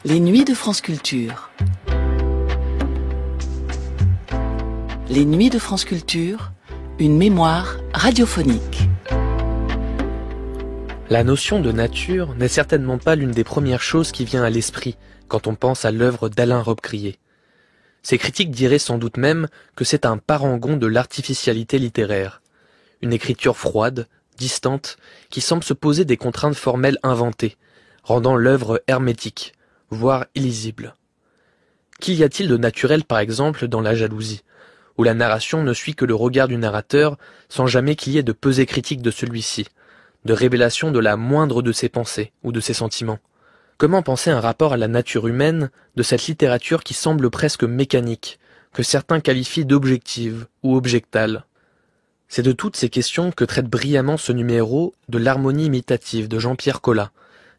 Les nuits de France Culture. Les nuits de France Culture, une mémoire radiophonique. La notion de nature n'est certainement pas l'une des premières choses qui vient à l'esprit quand on pense à l'œuvre d'Alain Robbe-Grillet. Ses critiques diraient sans doute même que c'est un parangon de l'artificialité littéraire, une écriture froide, distante, qui semble se poser des contraintes formelles inventées, rendant l'œuvre hermétique, voire illisible. Qu'y a-t-il de naturel par exemple dans La jalousie, où la narration ne suit que le regard du narrateur sans jamais qu'il y ait de pesée critique de celui-ci, de révélation de la moindre de ses pensées ou de ses sentiments? Comment penser un rapport à la nature humaine de cette littérature qui semble presque mécanique, que certains qualifient d'objective ou objectale? C'est de toutes ces questions que traite brillamment ce numéro de l'harmonie imitative de Jean-Pierre Collat,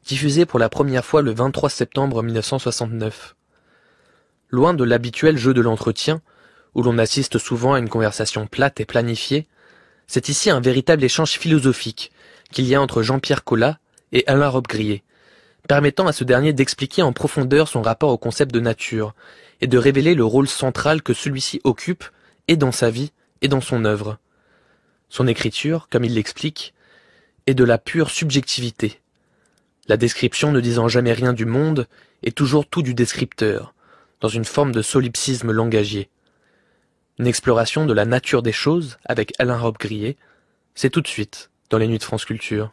diffusé pour la première fois le 23 septembre 1969. Loin de l'habituel jeu de l'entretien, où l'on assiste souvent à une conversation plate et planifiée, c'est ici un véritable échange philosophique qu'il y a entre Jean-Pierre Collat et Alain Robbe-Grillet, permettant à ce dernier d'expliquer en profondeur son rapport au concept de nature et de révéler le rôle central que celui-ci occupe et dans sa vie et dans son œuvre. Son écriture, comme il l'explique, est de la pure subjectivité. La description ne disant jamais rien du monde est toujours tout du descripteur, dans une forme de solipsisme langagier. Une exploration de la nature des choses avec Alain Robbe-Grillet, c'est tout de suite dans les nuits de France Culture.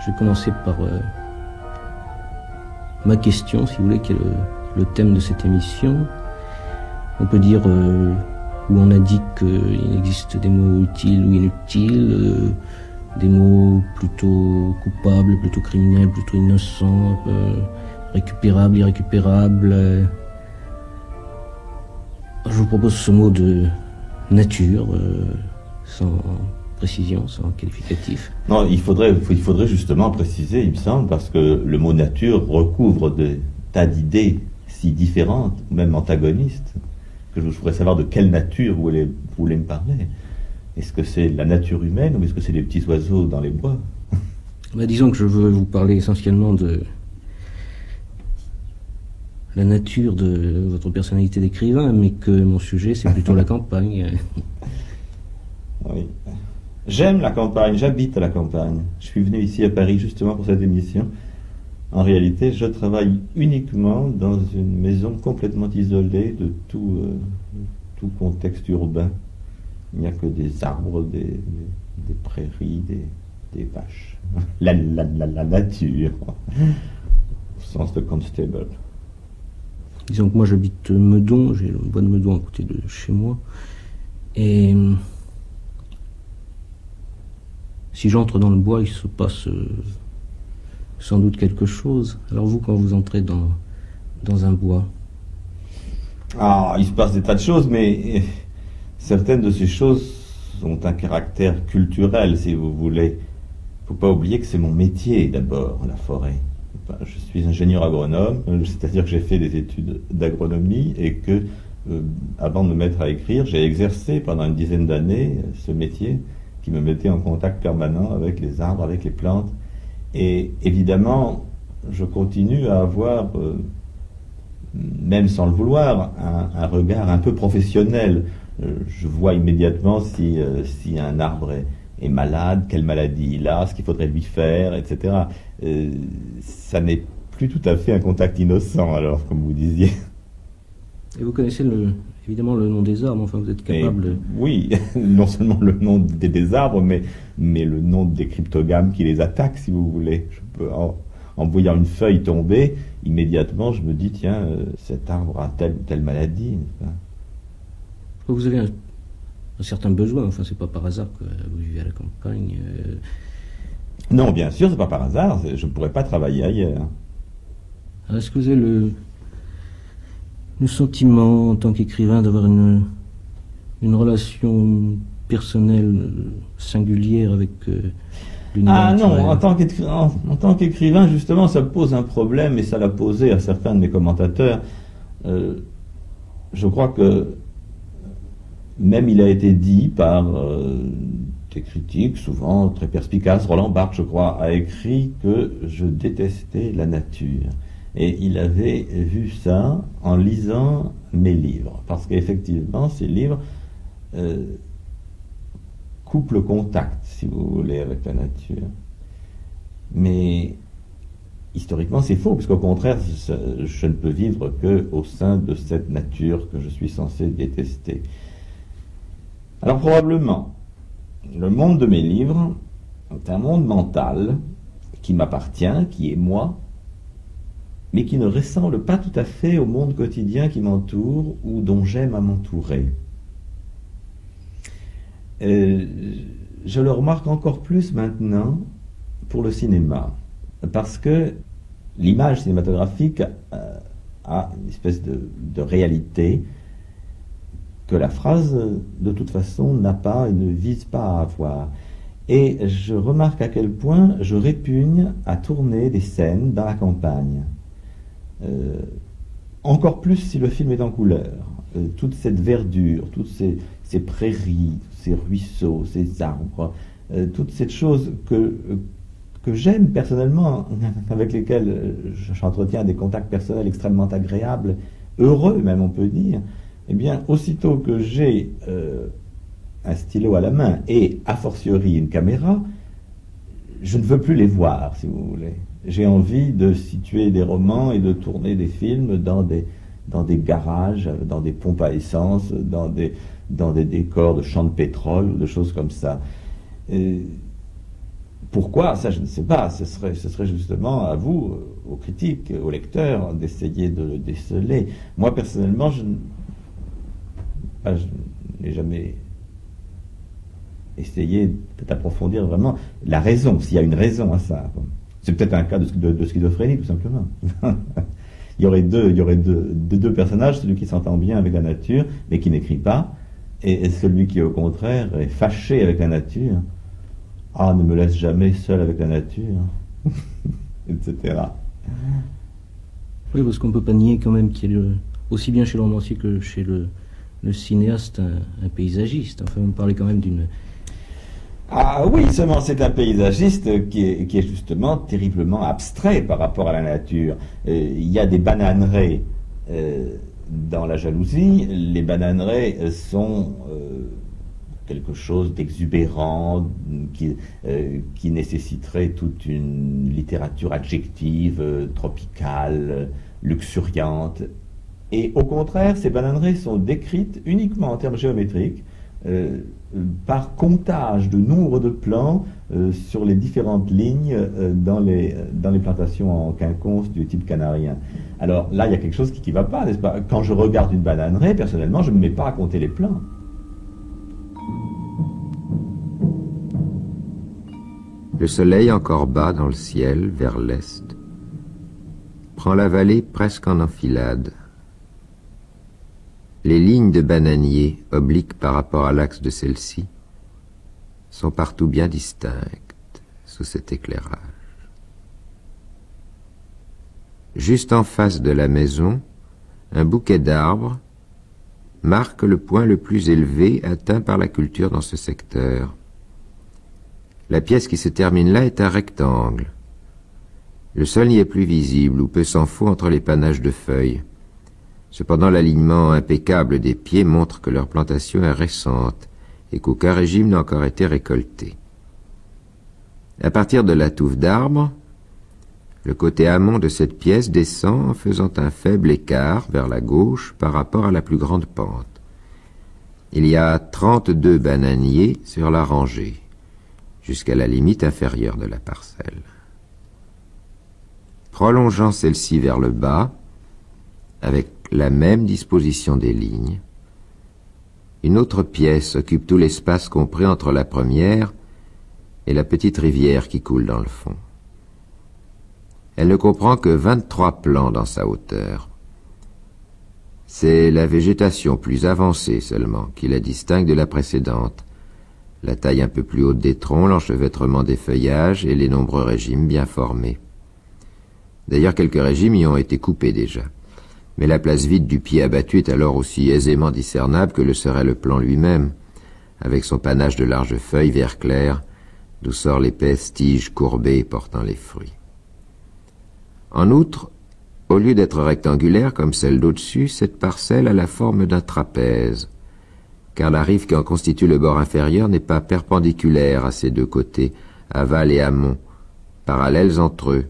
Je vais commencer par ma question, si vous voulez, qui est le thème de cette émission. On peut dire où on a dit qu'il existe des mots utiles ou inutiles, des mots plutôt coupables, plutôt criminels, plutôt innocents, récupérables, irrécupérables. Je vous propose ce mot de nature, sans précision, sans qualificatif. Non, il faudrait justement préciser, il me semble, parce que le mot nature recouvre des tas d'idées si différentes, même antagonistes, que je voudrais savoir de quelle nature vous voulez me parler. Est-ce que c'est la nature humaine ou est-ce que c'est les petits oiseaux dans les bois? Disons que je veux vous parler essentiellement de la nature de votre personnalité d'écrivain, mais que mon sujet c'est plutôt la campagne. Oui. J'aime la campagne, j'habite à la campagne. Je suis venu ici à Paris justement pour cette émission. En réalité, je travaille uniquement dans une maison complètement isolée de tout contexte urbain. Il n'y a que des arbres, des prairies, des vaches. La nature, au sens de Constable. Disons que moi j'habite Meudon, j'ai le bois de Meudon à côté de chez moi. Et si j'entre dans le bois, il se passe sans doute quelque chose. Alors vous, quand vous entrez dans un bois? Ah, il se passe des tas de choses, mais certaines de ces choses ont un caractère culturel, si vous voulez. Il ne faut pas oublier que c'est mon métier, d'abord, la forêt. Je suis ingénieur agronome, c'est-à-dire que j'ai fait des études d'agronomie et que, avant de me mettre à écrire, j'ai exercé pendant une dizaine d'années ce métier qui me mettait en contact permanent avec les arbres, avec les plantes. Et évidemment, je continue à avoir, même sans le vouloir, un regard un peu professionnel. Je vois immédiatement si un arbre est malade, quelle maladie il a, ce qu'il faudrait lui faire, etc. Ça n'est plus tout à fait un contact innocent, alors, comme vous disiez. Et vous connaissez évidemment le nom des arbres, enfin vous êtes capable... Oui, non seulement le nom des arbres, mais le nom des cryptogames qui les attaquent, si vous voulez. Je peux, en voyant une feuille tomber, immédiatement je me dis, tiens, cet arbre a telle ou telle maladie. Vous avez un certain besoin, enfin c'est pas par hasard que vous vivez à la campagne. Non, bien sûr, c'est pas par hasard, je ne pourrais pas travailler ailleurs. Alors, est-ce que vous avez le sentiment, en tant qu'écrivain, d'avoir une relation personnelle, singulière avec l'univers naturel. Non, en tant qu'écrivain, justement, ça pose un problème, et ça l'a posé à certains de mes commentateurs. Je crois que même il a été dit par des critiques, souvent très perspicaces. Roland Barthes, je crois, a écrit que je détestais la nature. Et il avait vu ça en lisant mes livres. Parce qu'effectivement, ces livres coupent le contact, si vous voulez, avec la nature. Mais historiquement, c'est faux, parce qu'au contraire, je ne peux vivre qu'au sein de cette nature que je suis censé détester. Alors probablement, le monde de mes livres est un monde mental qui m'appartient, qui est moi, mais qui ne ressemble pas tout à fait au monde quotidien qui m'entoure ou dont j'aime à m'entourer. Je le remarque encore plus maintenant pour le cinéma, parce que l'image cinématographique a une espèce de réalité que la phrase, de toute façon, n'a pas et ne vise pas à avoir. Et je remarque à quel point je répugne à tourner des scènes dans la campagne. Encore plus si le film est en couleur. Toute cette verdure, toutes ces prairies, ces ruisseaux, ces arbres, toute cette chose que j'aime personnellement, avec lesquelles j'entretiens des contacts personnels extrêmement agréables, heureux même on peut dire, eh bien, aussitôt que j'ai un stylo à la main et, a fortiori, une caméra, je ne veux plus les voir, si vous voulez. J'ai envie de situer des romans et de tourner des films dans des garages, dans des pompes à essence, dans des décors de champs de pétrole, ou de choses comme ça. Pourquoi? Ça, je ne sais pas. Ce serait justement à vous, aux critiques, aux lecteurs, d'essayer de le déceler. Moi, personnellement, je n'ai jamais essayé d'approfondir vraiment la raison, s'il y a une raison à ça. C'est peut-être un cas de schizophrénie, tout simplement. Il y aurait deux personnages, celui qui s'entend bien avec la nature, mais qui n'écrit pas, et celui qui, au contraire, est fâché avec la nature. Ah, ne me laisse jamais seul avec la nature, etc. Oui, parce qu'on ne peut pas nier quand même qu'il y a aussi bien chez le romancier que chez le cinéaste un paysagiste. Enfin, on parlait quand même d'une... Ah oui, seulement c'est un paysagiste qui est justement terriblement abstrait par rapport à la nature. Il y a des bananeraies dans La Jalousie. Les bananeraies sont quelque chose d'exubérant qui nécessiterait toute une littérature adjective, tropicale, luxuriante. Et au contraire, ces bananeraies sont décrites uniquement en termes géométriques, par comptage de nombre de plans sur les différentes lignes dans les plantations en quinconce du type canarien. Alors là, il y a quelque chose qui ne va pas, n'est-ce pas? Quand je regarde une bananeraie, personnellement, je ne me mets pas à compter les plans. Le soleil, encore bas dans le ciel, vers l'est, prend la vallée presque en enfilade. Les lignes de bananiers, obliques par rapport à l'axe de celle-ci, sont partout bien distinctes sous cet éclairage. Juste en face de la maison, un bouquet d'arbres marque le point le plus élevé atteint par la culture dans ce secteur. La pièce qui se termine là est un rectangle. Le sol n'y est plus visible ou peu s'en faut entre les panaches de feuilles. Cependant, l'alignement impeccable des pieds montre que leur plantation est récente et qu'aucun régime n'a encore été récolté. À partir de la touffe d'arbres, le côté amont de cette pièce descend en faisant un faible écart vers la gauche par rapport à la plus grande pente. Il y a 32 bananiers sur la rangée, jusqu'à la limite inférieure de la parcelle. Prolongeant celle-ci vers le bas, avec la même disposition des lignes, une autre pièce occupe tout l'espace compris entre la première et la petite rivière qui coule dans le fond. Elle ne comprend que 23 plans dans sa hauteur. C'est la végétation plus avancée seulement qui la distingue de la précédente, la taille un peu plus haute des troncs, l'enchevêtrement des feuillages et les nombreux régimes bien formés. D'ailleurs, quelques régimes y ont été coupés déjà. Mais la place vide du pied abattu est alors aussi aisément discernable que le serait le plant lui-même, avec son panache de larges feuilles vert clair, d'où sort l'épaisse tige courbée portant les fruits. En outre, au lieu d'être rectangulaire comme celle d'au-dessus, cette parcelle a la forme d'un trapèze, car la rive qui en constitue le bord inférieur n'est pas perpendiculaire à ses deux côtés, aval et amont, parallèles entre eux.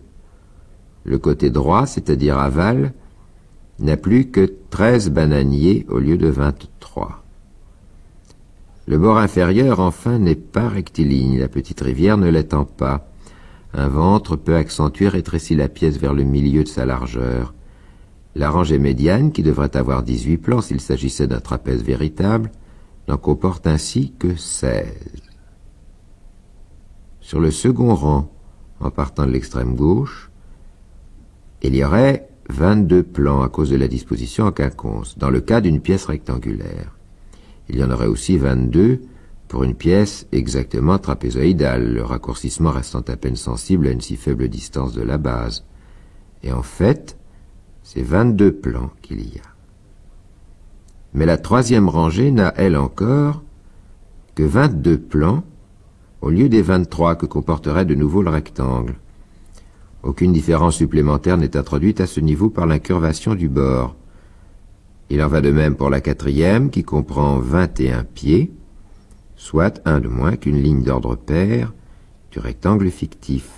Le côté droit, c'est-à-dire aval, n'a plus que 13 bananiers au lieu de 23. Le bord inférieur, enfin, n'est pas rectiligne, la petite rivière ne l'étend pas. Un ventre peu accentué rétrécit la pièce vers le milieu de sa largeur. La rangée médiane, qui devrait avoir 18 plants s'il s'agissait d'un trapèze véritable, n'en comporte ainsi que 16. Sur le second rang, en partant de l'extrême gauche, il y aurait 22 plants à cause de la disposition en quinconce, dans le cas d'une pièce rectangulaire. Il y en aurait aussi 22 pour une pièce exactement trapézoïdale, le raccourcissement restant à peine sensible à une si faible distance de la base. Et en fait, c'est 22 plants qu'il y a. Mais la troisième rangée n'a, elle encore, que 22 plants au lieu des 23 que comporterait de nouveau le rectangle. Aucune différence supplémentaire n'est introduite à ce niveau par l'incurvation du bord. Il en va de même pour la quatrième, qui comprend 21 pieds, soit un de moins qu'une ligne d'ordre pair du rectangle fictif.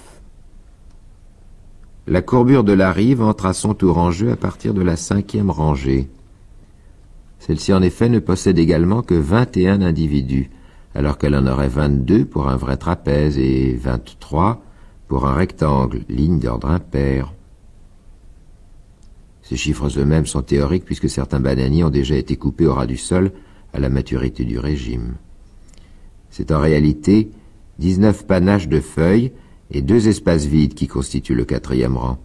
La courbure de la rive entre à son tour en jeu à partir de la cinquième rangée. Celle-ci, en effet, ne possède également que 21 individus, alors qu'elle en aurait 22 pour un vrai trapèze et 23 pour un rectangle, ligne d'ordre impair. Ces chiffres eux-mêmes sont théoriques puisque certains bananiers ont déjà été coupés au ras du sol à la maturité du régime. C'est en réalité 19 panaches de feuilles et 2 espaces vides qui constituent le quatrième rang.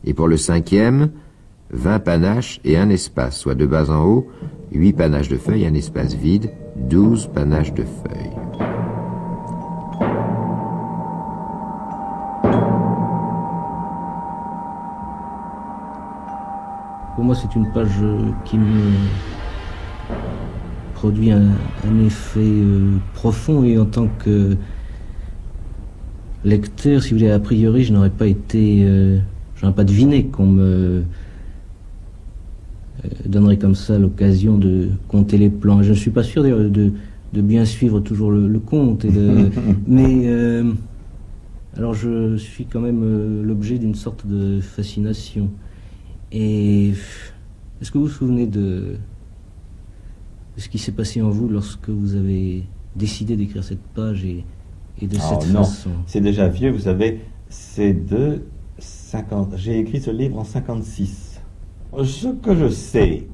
Et pour le cinquième, 20 panaches et un espace, soit de bas en haut, 8 panaches de feuilles et un espace vide, 12 panaches de feuilles. Pour moi, c'est une page qui me produit un effet profond, et en tant que lecteur, si vous voulez, a priori, je n'aurais pas deviné qu'on me donnerait comme ça l'occasion de compter les plans. Je ne suis pas sûr d'ailleurs de bien suivre toujours le compte, mais alors je suis quand même l'objet d'une sorte de fascination. Et est-ce que vous vous souvenez de ce qui s'est passé en vous lorsque vous avez décidé d'écrire cette page et de cette façon? C'est déjà vieux, vous savez, c'est de 50. J'ai écrit ce livre en 56. Ce que je sais,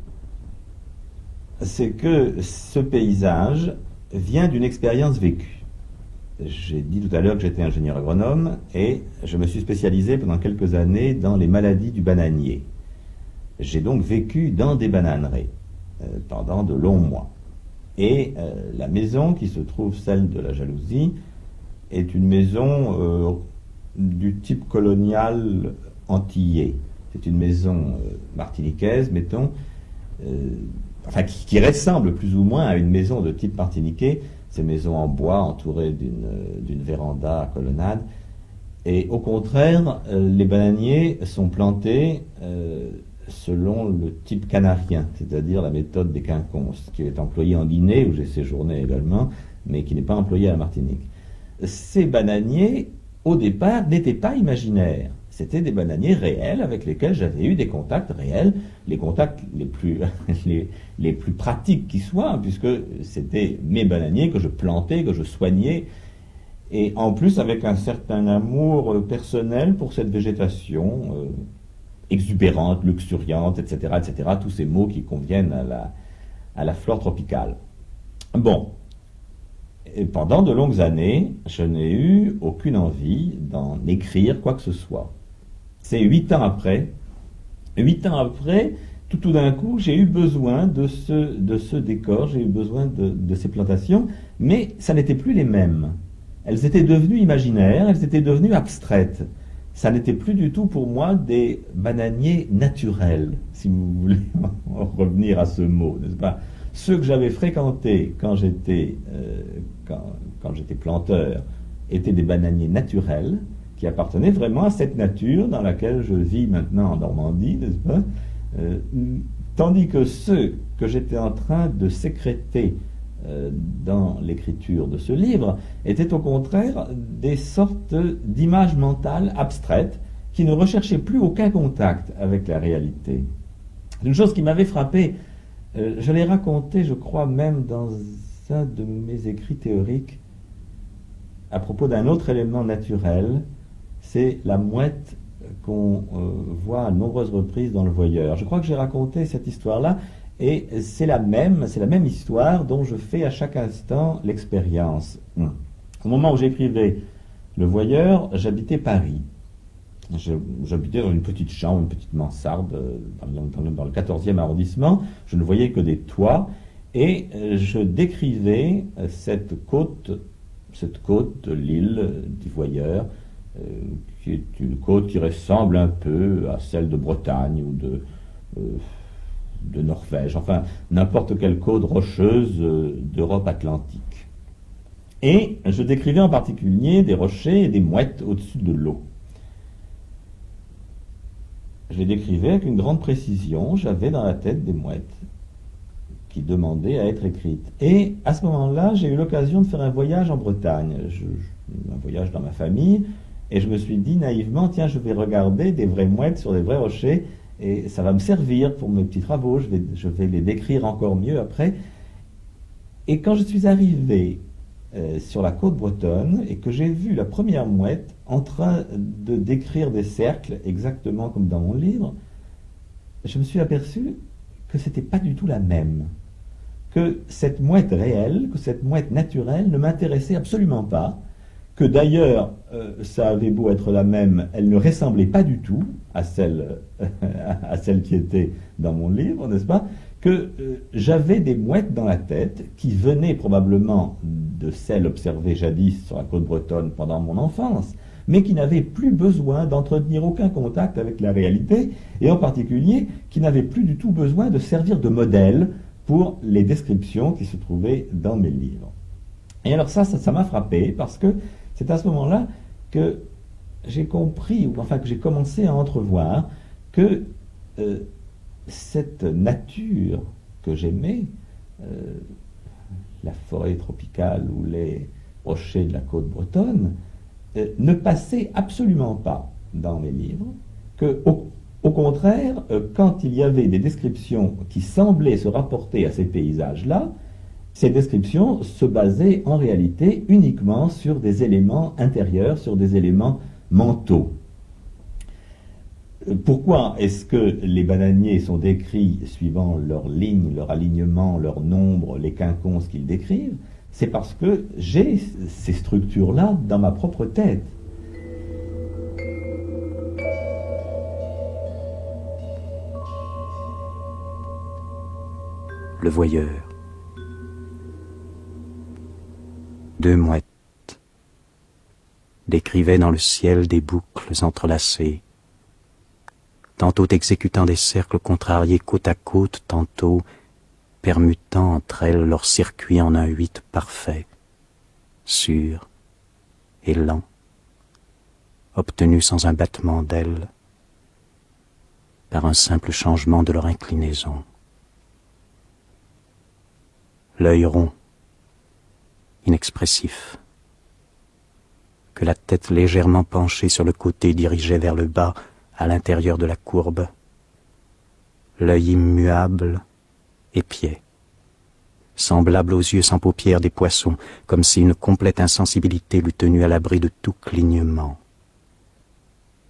c'est que ce paysage vient d'une expérience vécue. J'ai dit tout à l'heure que j'étais ingénieur agronome et je me suis spécialisé pendant quelques années dans les maladies du bananier. J'ai donc vécu dans des bananeraies pendant de longs mois. Et la maison qui se trouve, celle de la Jalousie, est une maison du type colonial antillais. C'est une maison martiniquaise, mettons, qui ressemble plus ou moins à une maison de type martiniquais, ces maisons en bois entourées d'une véranda à colonnade. Et au contraire, les bananiers sont plantés selon le type canarien, c'est-à-dire la méthode des quinconces, qui est employée en Guinée, où j'ai séjourné également, mais qui n'est pas employée à la Martinique. Ces bananiers, au départ, n'étaient pas imaginaires. C'était des bananiers réels avec lesquels j'avais eu des contacts réels, les contacts les plus pratiques qui soient, puisque c'était mes bananiers que je plantais, que je soignais, et en plus avec un certain amour personnel pour cette végétation exubérante, luxuriante, etc., etc., tous ces mots qui conviennent à la flore tropicale. Bon. Et pendant de longues années, je n'ai eu aucune envie d'en écrire quoi que ce soit. C'est 8 ans après tout d'un coup, j'ai eu besoin de ce décor, j'ai eu besoin de ces plantations, mais ça n'était plus les mêmes. Elles étaient devenues imaginaires, elles étaient devenues abstraites. Ça n'était plus du tout pour moi des bananiers naturels, si vous voulez en revenir à ce mot, n'est-ce pas? Ceux que j'avais fréquentés quand j'étais planteur étaient des bananiers naturels qui appartenaient vraiment à cette nature dans laquelle je vis maintenant en Normandie, n'est-ce pas? Tandis que ceux que j'étais en train de sécréter dans l'écriture de ce livre étaient au contraire des sortes d'images mentales abstraites qui ne recherchaient plus aucun contact avec la réalité. Une chose qui m'avait frappé, je l'ai raconté, je crois même dans un de mes écrits théoriques, à propos d'un autre élément naturel, c'est la mouette qu'on voit à de nombreuses reprises dans Le Voyeur. Je crois que j'ai raconté cette histoire-là, et c'est la même histoire dont je fais à chaque instant l'expérience. Au moment où j'écrivais Le Voyeur, j'habitais Paris. J'habitais dans une petite chambre, une petite mansarde, dans le 14e arrondissement. Je ne voyais que des toits, et je décrivais cette côte de l'île du Voyeur, qui est une côte qui ressemble un peu à celle de Bretagne ou de Norvège, enfin n'importe quelle côte rocheuse d'Europe atlantique. Et je décrivais en particulier des rochers et des mouettes au-dessus de l'eau. Je les décrivais avec une grande précision, j'avais dans la tête des mouettes qui demandaient à être écrites. Et à ce moment-là, j'ai eu l'occasion de faire un voyage en Bretagne, un voyage dans ma famille, et je me suis dit naïvement, tiens, je vais regarder des vraies mouettes sur des vrais rochers, et ça va me servir pour mes petits travaux, je vais les décrire encore mieux après. Et quand je suis arrivé sur la côte bretonne, et que j'ai vu la première mouette en train de décrire des cercles, exactement comme dans mon livre, je me suis aperçu que c'était pas du tout la même. Que cette mouette réelle, que cette mouette naturelle ne m'intéressait absolument pas, que d'ailleurs, ça avait beau être la même, elle ne ressemblait pas du tout à celle qui était dans mon livre, n'est-ce pas? Que j'avais des mouettes dans la tête qui venaient probablement de celles observées jadis sur la côte bretonne pendant mon enfance, mais qui n'avaient plus besoin d'entretenir aucun contact avec la réalité, et en particulier qui n'avaient plus du tout besoin de servir de modèle pour les descriptions qui se trouvaient dans mes livres. Et alors ça m'a frappé, parce que c'est à ce moment-là que j'ai compris, ou enfin que j'ai commencé à entrevoir que cette nature que j'aimais, la forêt tropicale ou les rochers de la côte bretonne, ne passait absolument pas dans mes livres, que au contraire, quand il y avait des descriptions qui semblaient se rapporter à ces paysages-là, ces descriptions se basaient en réalité uniquement sur des éléments intérieurs, sur des éléments mentaux. Pourquoi est-ce que les bananiers sont décrits suivant leurs lignes, leur alignement, leur nombre, les quinconces qu'ils décrivent? C'est parce que j'ai ces structures-là dans ma propre tête. Le Voyeur. 2 mouettes décrivaient dans le ciel des boucles entrelacées, tantôt exécutant des cercles contrariés côte à côte, tantôt permutant entre elles leurs circuits en un 8 parfait, sûr et lent, obtenu sans un battement d'ailes, par un simple changement de leur inclinaison. L'œil rond, inexpressif, que la tête légèrement penchée sur le côté dirigeait vers le bas à l'intérieur de la courbe, l'œil immuable, épiais, semblable aux yeux sans paupières des poissons, comme si une complète insensibilité l'eût tenu à l'abri de tout clignement.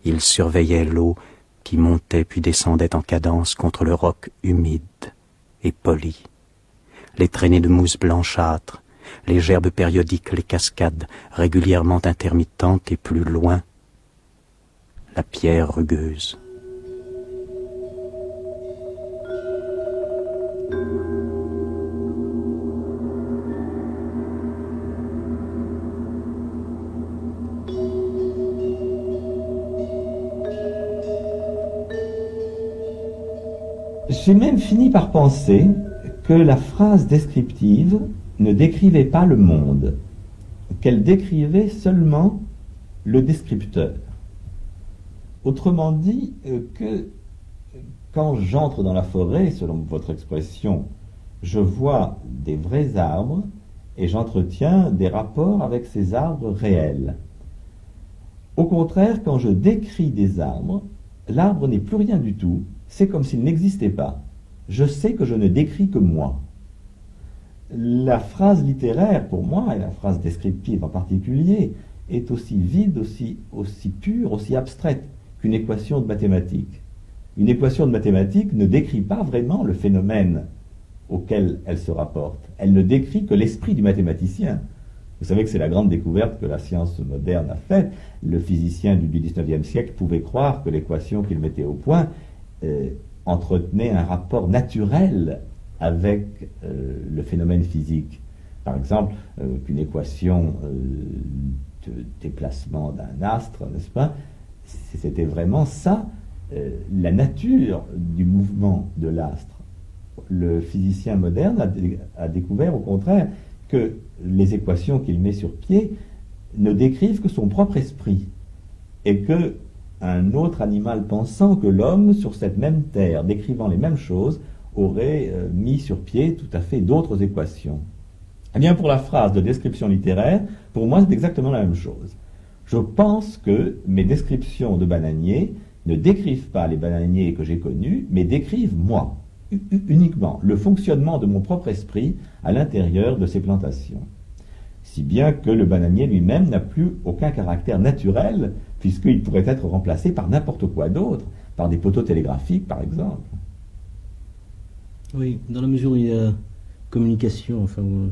Il surveillait l'eau qui montait puis descendait en cadence contre le roc humide et poli, les traînées de mousse blanchâtre, les gerbes périodiques, les cascades régulièrement intermittentes et plus loin, la pierre rugueuse. J'ai même fini par penser que la phrase descriptive ne décrivait pas le monde, qu'elle décrivait seulement le descripteur. Autrement dit, que quand j'entre dans la forêt, selon votre expression, je vois des vrais arbres et j'entretiens des rapports avec ces arbres réels. Au contraire, quand je décris des arbres, l'arbre n'est plus rien du tout, c'est comme s'il n'existait pas. Je sais que je ne décris que moi. La phrase littéraire, pour moi, et la phrase descriptive en particulier, est aussi vide, aussi pure, aussi abstraite qu'une équation de mathématiques. Une équation de mathématiques ne décrit pas vraiment le phénomène auquel elle se rapporte. Elle ne décrit que l'esprit du mathématicien. Vous savez que c'est la grande découverte que la science moderne a faite. Le physicien du XIXe siècle pouvait croire que l'équation qu'il mettait au point entretenait un rapport naturel avec le phénomène physique. Par exemple, qu'une équation de déplacement d'un astre, n'est-ce pas, c'était vraiment ça, la nature du mouvement de l'astre. Le physicien moderne a découvert au contraire que les équations qu'il met sur pied ne décrivent que son propre esprit, et que un autre animal pensant que l'homme, sur cette même terre, décrivant les mêmes choses, aurait mis sur pied tout à fait d'autres équations. Eh bien, pour la phrase de description littéraire, pour moi, c'est exactement la même chose. Je pense que mes descriptions de bananiers ne décrivent pas les bananiers que j'ai connus, mais décrivent moi, uniquement, le fonctionnement de mon propre esprit à l'intérieur de ces plantations. Si bien que le bananier lui-même n'a plus aucun caractère naturel, puisqu'il pourrait être remplacé par n'importe quoi d'autre, par des poteaux télégraphiques, par exemple. Oui, dans la mesure où il y a communication, enfin, où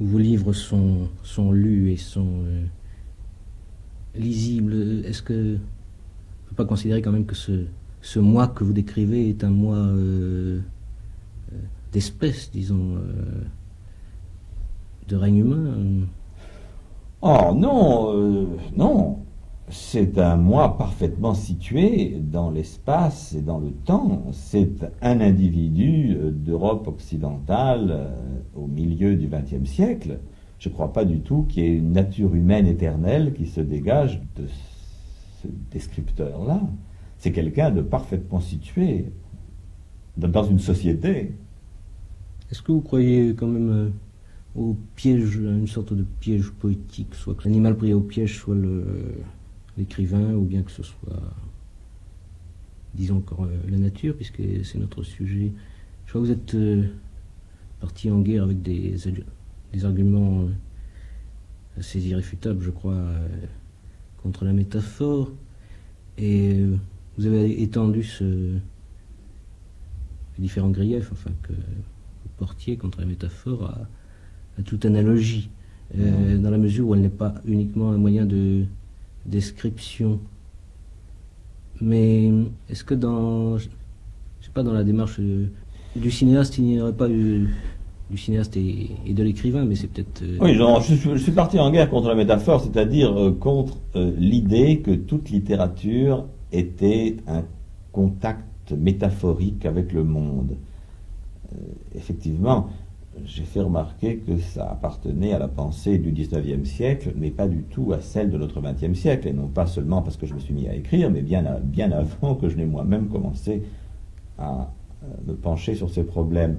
vos livres sont lus et sont lisibles, est-ce que on ne peut pas considérer quand même que ce moi que vous décrivez est un moi d'espèce, disons, de règne humain? Oh non, non. C'est un moi parfaitement situé dans l'espace et dans le temps. C'est un individu d'Europe occidentale au milieu du XXe siècle. Je ne crois pas du tout qu'il y ait une nature humaine éternelle qui se dégage de ce descripteur-là. C'est quelqu'un de parfaitement situé dans une société. Est-ce que vous croyez quand même au piège, à une sorte de piège poétique, soit que l'animal pris au piège soit l'écrivain, ou bien que ce soit, disons encore, la nature, puisque c'est notre sujet. Je crois que vous êtes parti en guerre avec des arguments assez irréfutables, je crois, contre la métaphore, et vous avez étendu les différents griefs, enfin, que vous portiez contre la métaphore à toute analogie, dans la mesure où elle n'est pas uniquement un moyen de description. Mais est-ce que dans la démarche du cinéaste, il n'y aurait pas eu du cinéaste et de l'écrivain, mais c'est peut-être... Oui, je suis parti en guerre contre la métaphore, c'est-à-dire contre l'idée que toute littérature était un contact métaphorique avec le monde. Effectivement, j'ai fait remarquer que ça appartenait à la pensée du XIXe siècle, mais pas du tout à celle de notre XXe siècle, et non pas seulement parce que je me suis mis à écrire, mais bien avant que je n'ai moi-même commencé à me pencher sur ces problèmes.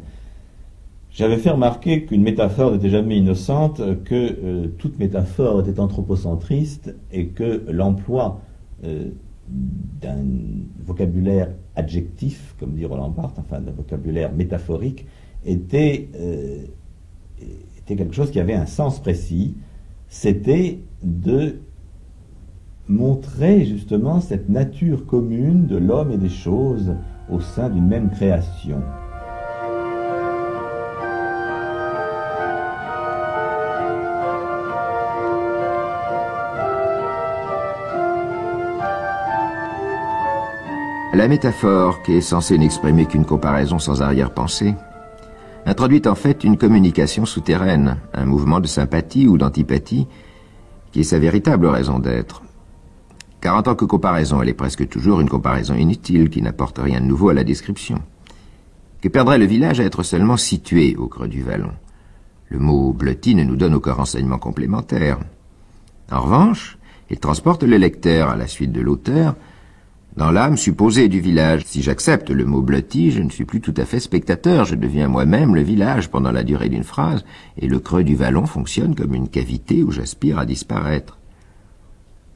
J'avais fait remarquer qu'une métaphore n'était jamais innocente, que toute métaphore était anthropocentriste, et que l'emploi d'un vocabulaire adjectif, comme dit Roland Barthes, enfin d'un vocabulaire métaphorique, était quelque chose qui avait un sens précis. C'était de montrer justement cette nature commune de l'homme et des choses au sein d'une même création. La métaphore, qui est censée n'exprimer qu'une comparaison sans arrière-pensée, introduit en fait une communication souterraine, un mouvement de sympathie ou d'antipathie, qui est sa véritable raison d'être. car en tant que comparaison, elle est presque toujours une comparaison inutile qui n'apporte rien de nouveau à la description. Que perdrait le village à être seulement situé au creux du vallon? Le mot blotti ne nous donne aucun renseignement complémentaire. En revanche, il transporte le lecteur, à la suite de l'auteur, dans l'âme supposée du village. Si j'accepte le mot blotti, je ne suis plus tout à fait spectateur, je deviens moi-même le village pendant la durée d'une phrase, et le creux du vallon fonctionne comme une cavité où j'aspire à disparaître.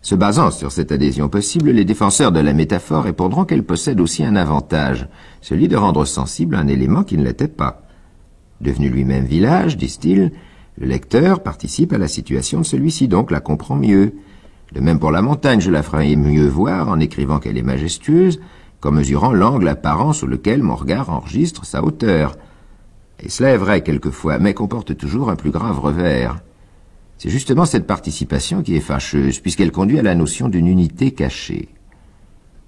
Se basant sur cette adhésion possible, les défenseurs de la métaphore répondront qu'elle possède aussi un avantage, celui de rendre sensible un élément qui ne l'était pas. Devenu lui-même village, disent-ils, le lecteur participe à la situation de celui-ci, donc la comprend mieux. De même pour la montagne, je la ferai mieux voir en écrivant qu'elle est majestueuse qu'en mesurant l'angle apparent sous lequel mon regard enregistre sa hauteur. Et cela est vrai quelquefois, mais comporte toujours un plus grave revers. C'est justement cette participation qui est fâcheuse, puisqu'elle conduit à la notion d'une unité cachée.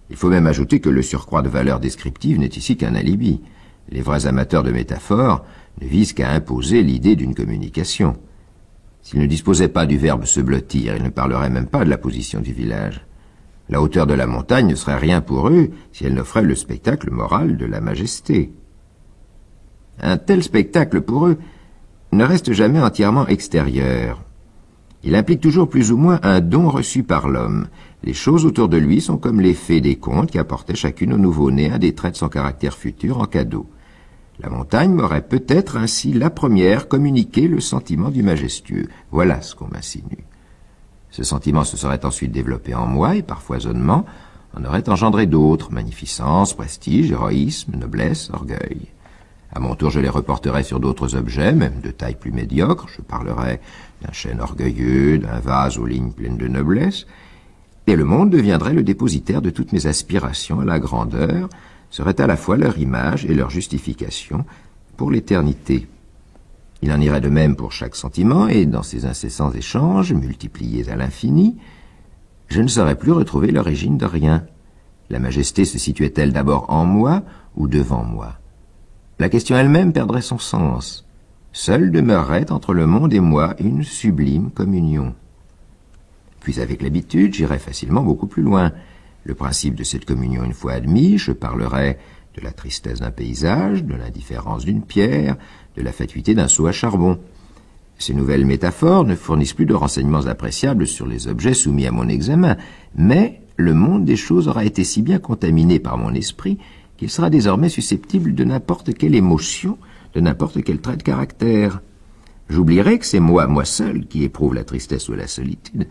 Il faut même ajouter que le surcroît de valeur descriptive n'est ici qu'un alibi. Les vrais amateurs de métaphores ne visent qu'à imposer l'idée d'une communication. S'ils ne disposaient pas du verbe se blottir, ils ne parleraient même pas de la position du village. La hauteur de la montagne ne serait rien pour eux si elle n'offrait le spectacle moral de la majesté. Un tel spectacle pour eux ne reste jamais entièrement extérieur. Il implique toujours plus ou moins un don reçu par l'homme. Les choses autour de lui sont comme les fées des contes qui apportaient chacune au nouveau-né un des traits de son caractère futur en cadeau. La montagne m'aurait peut-être ainsi la première communiqué le sentiment du majestueux. Voilà ce qu'on m'insinue. Ce sentiment se serait ensuite développé en moi et par foisonnement en aurait engendré d'autres, magnificence, prestige, héroïsme, noblesse, orgueil. À mon tour, je les reporterai sur d'autres objets, même de taille plus médiocre. Je parlerai d'un chêne orgueilleux, d'un vase aux lignes pleines de noblesse, et le monde deviendrait le dépositaire de toutes mes aspirations à la grandeur, serait à la fois leur image et leur justification pour l'éternité. Il en irait de même pour chaque sentiment, et dans ces incessants échanges, multipliés à l'infini, je ne saurais plus retrouver l'origine de rien. La majesté se situait-elle d'abord en moi ou devant moi? La question elle-même perdrait son sens. Seule demeurerait entre le monde et moi une sublime communion. Puis avec l'habitude, j'irai facilement beaucoup plus loin. Le principe de cette communion une fois admis, je parlerai de la tristesse d'un paysage, de l'indifférence d'une pierre, de la fatuité d'un seau à charbon. Ces nouvelles métaphores ne fournissent plus de renseignements appréciables sur les objets soumis à mon examen, mais le monde des choses aura été si bien contaminé par mon esprit qu'il sera désormais susceptible de n'importe quelle émotion, de n'importe quel trait de caractère. J'oublierai que c'est moi seul, qui éprouve la tristesse ou la solitude.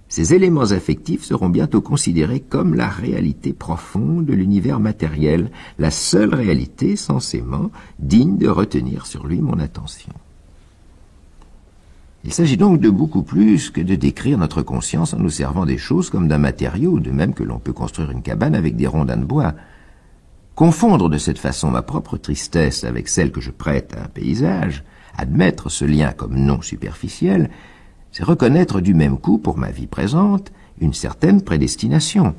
Ces éléments affectifs seront bientôt considérés comme la réalité profonde de l'univers matériel, la seule réalité, censément, digne de retenir sur lui mon attention. Il s'agit donc de beaucoup plus que de décrire notre conscience en nous servant des choses comme d'un matériau, de même que l'on peut construire une cabane avec des rondins de bois. Confondre de cette façon ma propre tristesse avec celle que je prête à un paysage, admettre ce lien comme non superficiel, c'est reconnaître du même coup, pour ma vie présente, une certaine prédestination.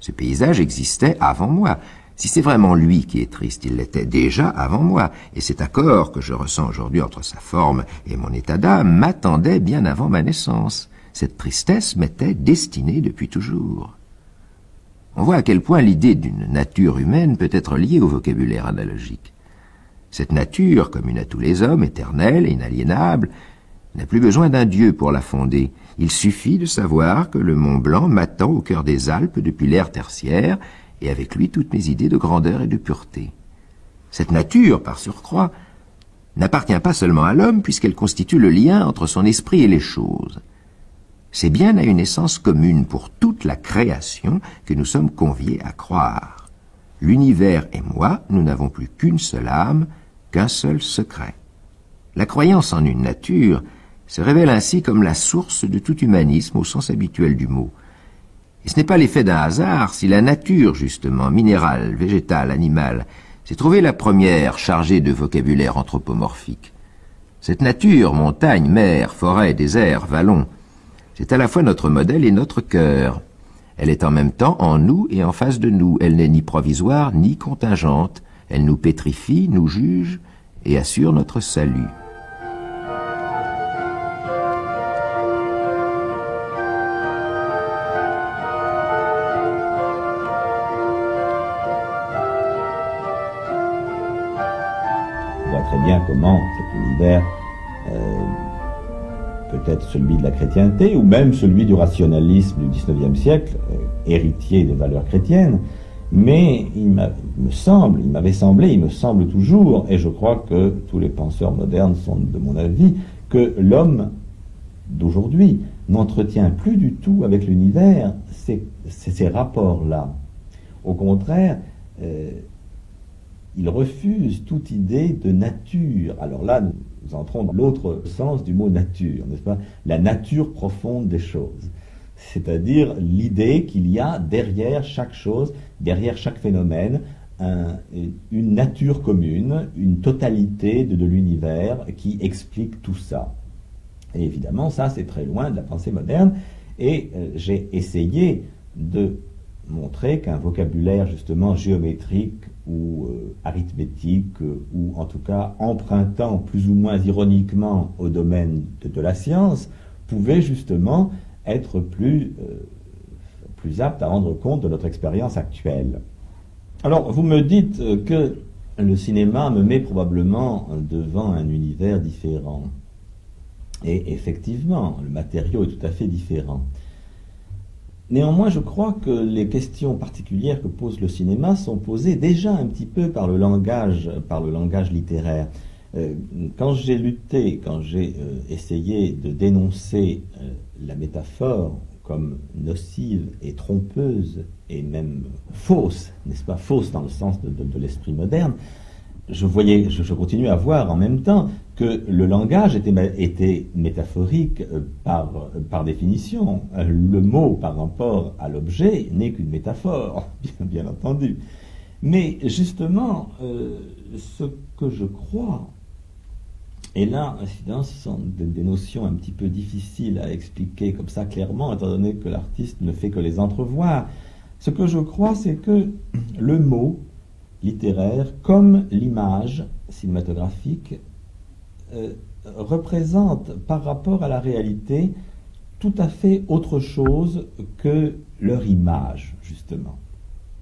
Ce paysage existait avant moi. Si c'est vraiment lui qui est triste, il l'était déjà avant moi, et cet accord que je ressens aujourd'hui entre sa forme et mon état d'âme m'attendait bien avant ma naissance. Cette tristesse m'était destinée depuis toujours. On voit à quel point l'idée d'une nature humaine peut être liée au vocabulaire analogique. Cette nature, commune à tous les hommes, éternelle et inaliénable, n'a plus besoin d'un dieu pour la fonder. Il suffit de savoir que le Mont Blanc m'attend au cœur des Alpes depuis l'ère tertiaire, et avec lui toutes mes idées de grandeur et de pureté. Cette nature, par surcroît, n'appartient pas seulement à l'homme, puisqu'elle constitue le lien entre son esprit et les choses. C'est bien à une essence commune pour toute la création que nous sommes conviés à croire. L'univers et moi, nous n'avons plus qu'une seule âme, qu'un seul secret. La croyance en une nature se révèle ainsi comme la source de tout humanisme au sens habituel du mot. Et ce n'est pas l'effet d'un hasard si la nature, justement, minérale, végétale, animale, s'est trouvée la première chargée de vocabulaire anthropomorphique. Cette nature, montagne, mer, forêt, désert, vallon, c'est à la fois notre modèle et notre cœur. Elle est en même temps en nous et en face de nous. Elle n'est ni provisoire ni contingente. Elle nous pétrifie, nous juge et assure notre salut. voit très bien comment cet univers peut être celui de la chrétienté, ou même celui du rationalisme du XIXe siècle, héritier des valeurs chrétiennes, mais il me semble toujours, et je crois que tous les penseurs modernes sont de mon avis, que l'homme d'aujourd'hui n'entretient plus du tout avec l'univers ces rapports-là. Au contraire, il refuse toute idée de nature. Alors là, nous entrons dans l'autre sens du mot nature, n'est-ce pas? La nature profonde des choses. C'est-à-dire l'idée qu'il y a derrière chaque chose, derrière chaque phénomène, une nature commune, une totalité de l'univers qui explique tout ça. Et évidemment, ça, c'est très loin de la pensée moderne. Et j'ai essayé de montrer qu'un vocabulaire justement géométrique ou arithmétique, ou en tout cas empruntant plus ou moins ironiquement au domaine de la science, pouvait justement être plus apte à rendre compte de notre expérience actuelle. Alors, vous me dites que le cinéma me met probablement devant un univers différent. Et effectivement, le matériau est tout à fait différent. Néanmoins, je crois que les questions particulières que pose le cinéma sont posées déjà un petit peu par le langage littéraire. Quand j'ai essayé de dénoncer la métaphore comme nocive et trompeuse et même fausse, n'est-ce pas, fausse dans le sens de l'esprit moderne, je continue à voir en même temps que le langage était métaphorique par définition. Le mot par rapport à l'objet n'est qu'une métaphore, bien entendu. Mais justement, ce que je crois, et là, évidemment, ce sont des notions un petit peu difficiles à expliquer comme ça clairement, étant donné que l'artiste ne fait que les entrevoir. Ce que je crois, c'est que le mot littéraire, comme l'image cinématographique, représente par rapport à la réalité tout à fait autre chose que leur image, justement.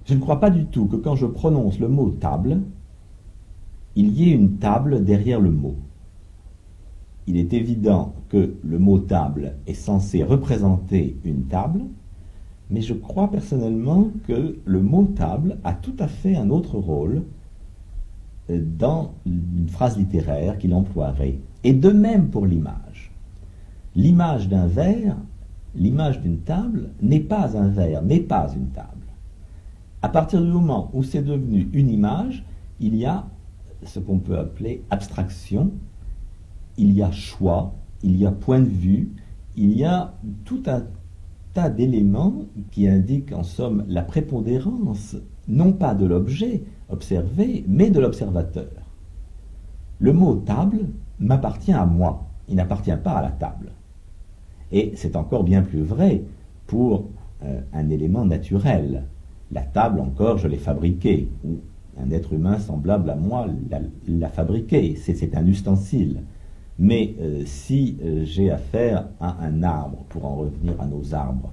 Je ne crois pas du tout que quand je prononce le mot table, il y ait une table derrière le mot. Il est évident que le mot table est censé représenter une table, mais je crois personnellement que le mot table a tout à fait un autre rôle dans une phrase littéraire qu'il emploierait. Et de même pour l'image. L'image d'un verre, l'image d'une table n'est pas un verre, n'est pas une table. À partir du moment où c'est devenu une image, il y a ce qu'on peut appeler abstraction, il y a choix, il y a point de vue, il y a tout un tas d'éléments qui indiquent en somme la prépondérance, non pas de l'objet observé, mais de l'observateur. Le mot table m'appartient à moi, il n'appartient pas à la table. Et c'est encore bien plus vrai pour un élément naturel. La table, encore, je l'ai fabriquée, ou un être humain semblable à moi l'a fabriquée, c'est un ustensile. Mais si j'ai affaire à un arbre, pour en revenir à nos arbres,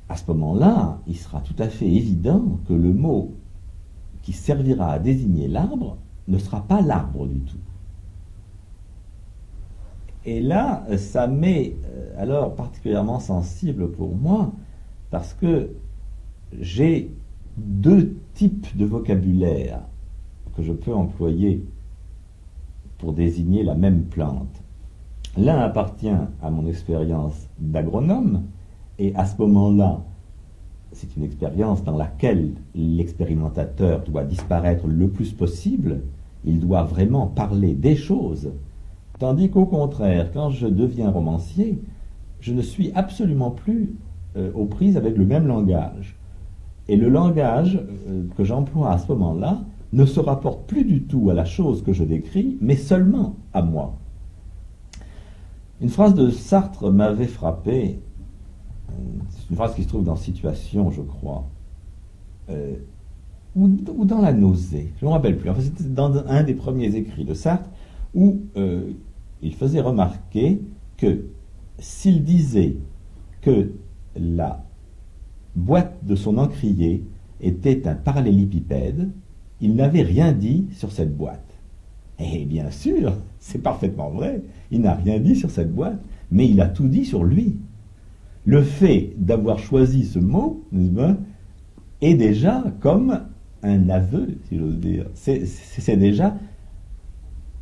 à ce moment-là, il sera tout à fait évident que le mot qui servira à désigner l'arbre ne sera pas l'arbre du tout. Et là, ça m'est alors particulièrement sensible pour moi, parce que j'ai deux types de vocabulaire que je peux employer pour désigner la même plante. L'un appartient à mon expérience d'agronome, et à ce moment-là, c'est une expérience dans laquelle l'expérimentateur doit disparaître le plus possible, il doit vraiment parler des choses, tandis qu'au contraire, quand je deviens romancier, je ne suis absolument plus aux prises avec le même langage. Et le langage que j'emploie à ce moment-là ne se rapporte plus du tout à la chose que je décris, mais seulement à moi. Une phrase de Sartre m'avait frappé, c'est une phrase qui se trouve dans Situation, je crois, ou dans La nausée, je ne me rappelle plus, enfin, c'était dans un des premiers écrits de Sartre, où il faisait remarquer que s'il disait que la boîte de son encrier était un parallélépipède, il n'avait rien dit sur cette boîte. Et bien sûr, c'est parfaitement vrai, il n'a rien dit sur cette boîte, mais il a tout dit sur lui. Le fait d'avoir choisi ce mot, n'est-ce pas, est déjà comme un aveu, si j'ose dire. C'est déjà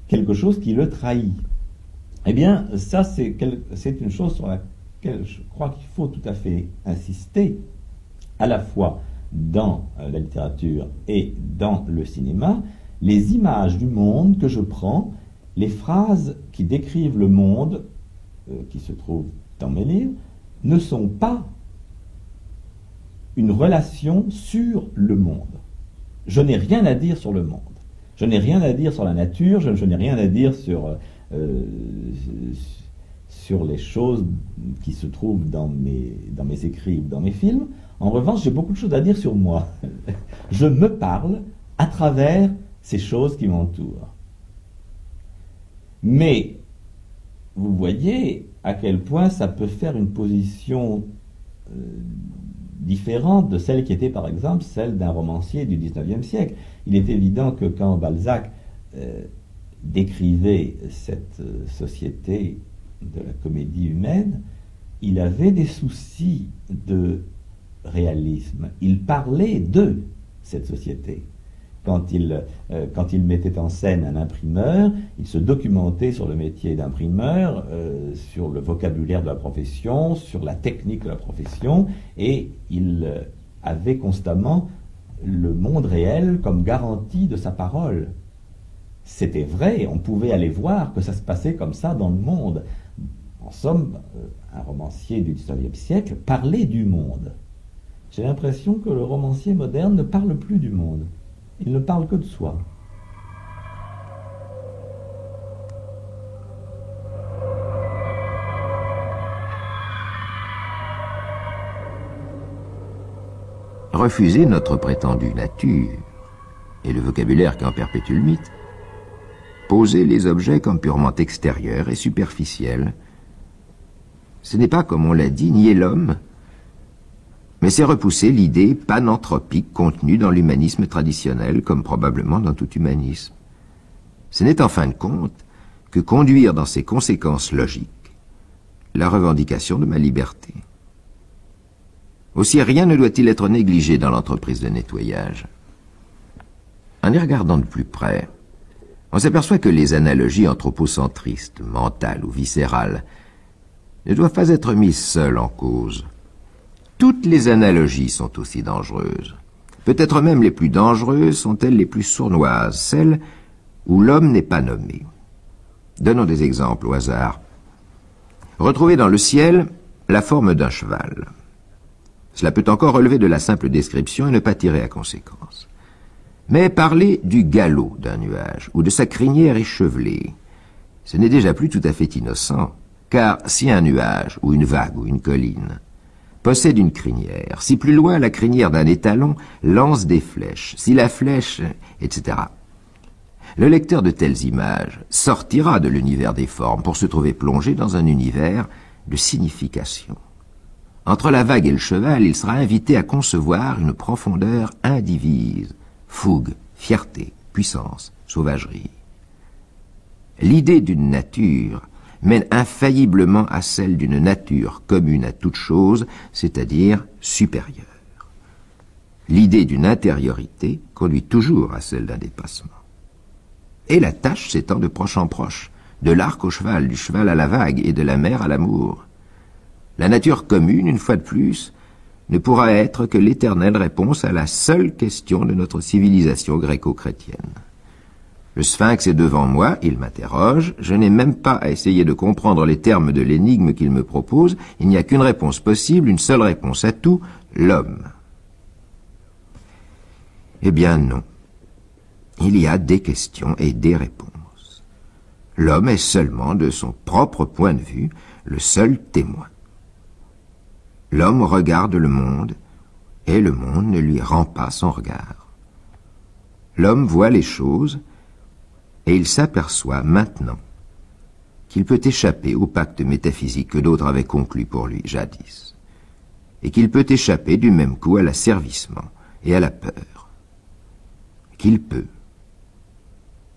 quelque chose qui le trahit. Eh bien, ça, c'est une chose sur laquelle je crois qu'il faut tout à fait insister, à la fois dans la littérature et dans le cinéma. Les images du monde que je prends, les phrases qui décrivent le monde qui se trouvent dans mes livres, ne sont pas une relation sur le monde. Je n'ai rien à dire sur le monde. Je n'ai rien à dire sur la nature, je n'ai rien à dire sur les choses qui se trouvent dans mes écrits ou dans mes films. En revanche, j'ai beaucoup de choses à dire sur moi. Je me parle à travers ces choses qui m'entourent. Mais vous voyez à quel point ça peut faire une position différente de celle qui était par exemple celle d'un romancier du XIXe siècle. Il est évident que quand Balzac décrivait cette société de la comédie humaine, il avait des soucis de réalisme. Il parlait de cette société. Quand il mettait en scène un imprimeur, il se documentait sur le métier d'imprimeur, sur le vocabulaire de la profession, sur la technique de la profession, et il avait constamment le monde réel comme garantie de sa parole. C'était vrai, on pouvait aller voir que ça se passait comme ça dans le monde. En somme, un romancier du XIXe siècle parlait du monde. J'ai l'impression que le romancier moderne ne parle plus du monde. Il ne parle que de soi. Refuser notre prétendue nature et le vocabulaire qui en perpétue le mythe, poser les objets comme purement extérieurs et superficiels, ce n'est pas, comme on l'a dit, nier l'homme, mais c'est repousser l'idée pananthropique contenue dans l'humanisme traditionnel, comme probablement dans tout humanisme. Ce n'est en fin de compte que conduire dans ses conséquences logiques la revendication de ma liberté. Aussi rien ne doit-il être négligé dans l'entreprise de nettoyage. En y regardant de plus près, on s'aperçoit que les analogies anthropocentristes, mentales ou viscérales, ne doivent pas être mises seules en cause. Toutes les analogies sont aussi dangereuses. Peut-être même les plus dangereuses sont-elles les plus sournoises, celles où l'homme n'est pas nommé. Donnons des exemples au hasard. Retrouver dans le ciel la forme d'un cheval. Cela peut encore relever de la simple description et ne pas tirer à conséquence. Mais parler du galop d'un nuage ou de sa crinière échevelée, ce n'est déjà plus tout à fait innocent, car si un nuage ou une vague ou une colline possède une crinière, si plus loin la crinière d'un étalon lance des flèches, si la flèche, etc. Le lecteur de telles images sortira de l'univers des formes pour se trouver plongé dans un univers de signification. Entre la vague et le cheval, il sera invité à concevoir une profondeur indivise, fougue, fierté, puissance, sauvagerie. L'idée d'une nature mène infailliblement à celle d'une nature commune à toute chose, c'est-à-dire supérieure. L'idée d'une intériorité conduit toujours à celle d'un dépassement. Et la tâche s'étend de proche en proche, de l'arc au cheval, du cheval à la vague et de la mer à l'amour. La nature commune, une fois de plus, ne pourra être que l'éternelle réponse à la seule question de notre civilisation gréco-chrétienne. Le sphinx est devant moi, il m'interroge, je n'ai même pas à essayer de comprendre les termes de l'énigme qu'il me propose, il n'y a qu'une réponse possible, une seule réponse à tout, l'homme. Eh bien non. Il y a des questions et des réponses. L'homme est seulement, de son propre point de vue, le seul témoin. L'homme regarde le monde, et le monde ne lui rend pas son regard. L'homme voit les choses, et il s'aperçoit maintenant qu'il peut échapper au pacte métaphysique que d'autres avaient conclu pour lui jadis, et qu'il peut échapper du même coup à l'asservissement et à la peur, qu'il peut,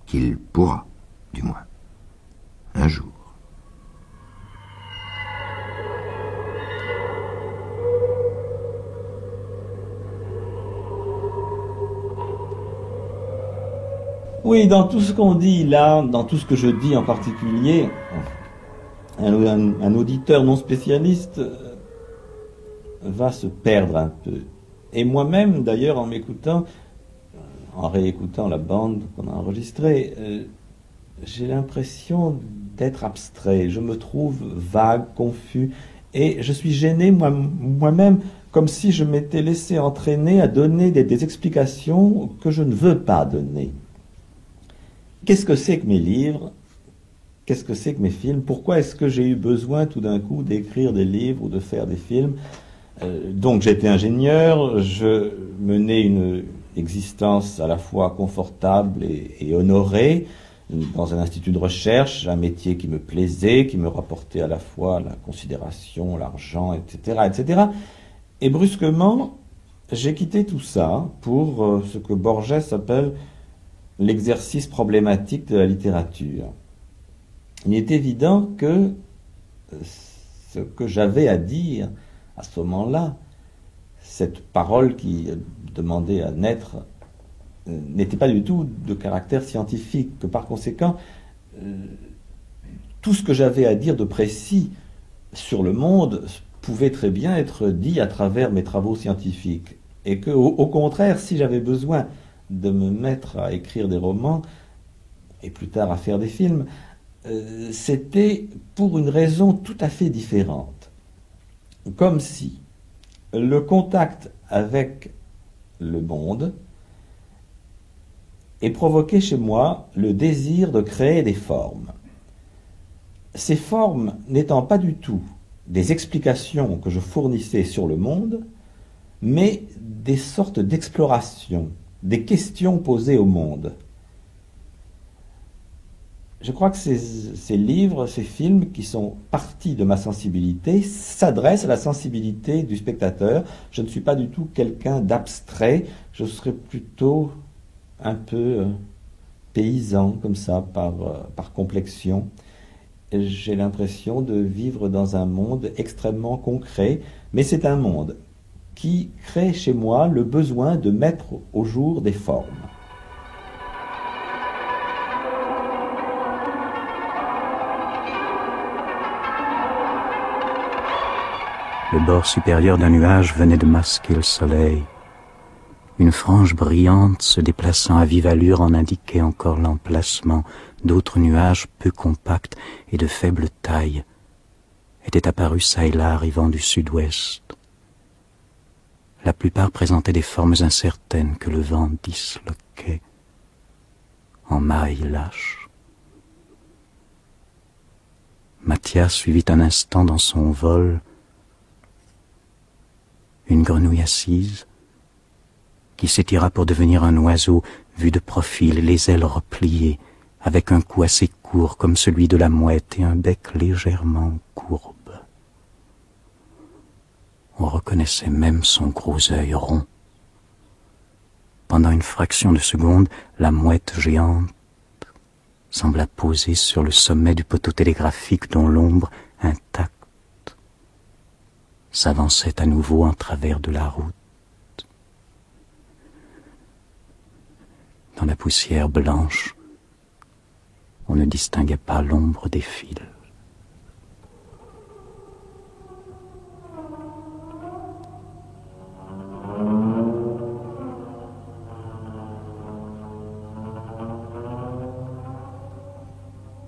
qu'il pourra, du moins, un jour. Oui, dans tout ce qu'on dit là, dans tout ce que je dis en particulier, un auditeur non spécialiste va se perdre un peu. Et moi-même, d'ailleurs, en m'écoutant, en réécoutant la bande qu'on a enregistrée, j'ai l'impression d'être abstrait. Je me trouve vague, confus, et je suis gêné moi-même, comme si je m'étais laissé entraîner à donner des explications que je ne veux pas donner. Qu'est-ce que c'est que mes livres? Qu'est-ce que c'est que mes films? Pourquoi est-ce que j'ai eu besoin tout d'un coup d'écrire des livres ou de faire des films? Donc j'étais ingénieur, je menais une existence à la fois confortable et honorée dans un institut de recherche, un métier qui me plaisait, qui me rapportait à la fois la considération, l'argent, etc., etc. Et brusquement, j'ai quitté tout ça pour ce que Borges appelle l'exercice problématique de la littérature. Il est évident que ce que j'avais à dire à ce moment-là, cette parole qui demandait à naître, n'était pas du tout de caractère scientifique, que par conséquent, tout ce que j'avais à dire de précis sur le monde pouvait très bien être dit à travers mes travaux scientifiques. Et que, au contraire, si j'avais besoin de me mettre à écrire des romans, et plus tard à faire des films, c'était pour une raison tout à fait différente. Comme si le contact avec le monde ait provoqué chez moi le désir de créer des formes. Ces formes n'étant pas du tout des explications que je fournissais sur le monde, mais des sortes d'explorations, des questions posées au monde. Je crois que ces livres, ces films qui sont partis de ma sensibilité s'adressent à la sensibilité du spectateur. Je ne suis pas du tout quelqu'un d'abstrait, je serais plutôt un peu paysan, comme ça, par complexion. J'ai l'impression de vivre dans un monde extrêmement concret, mais c'est un monde qui crée chez moi le besoin de mettre au jour des formes. Le bord supérieur d'un nuage venait de masquer le soleil. Une frange brillante se déplaçant à vive allure en indiquait encore l'emplacement d'autres nuages peu compacts et de faible taille, étaient apparus çà et là arrivant du sud-ouest. La plupart présentaient des formes incertaines que le vent disloquait en mailles lâches. Mathias suivit un instant dans son vol une grenouille assise qui s'étira pour devenir un oiseau vu de profil, les ailes repliées, avec un cou assez court comme celui de la mouette et un bec légèrement courbe. On reconnaissait même son gros œil rond. Pendant une fraction de seconde, la mouette géante sembla poser sur le sommet du poteau télégraphique dont l'ombre intacte s'avançait à nouveau en travers de la route. Dans la poussière blanche, on ne distinguait pas l'ombre des fils.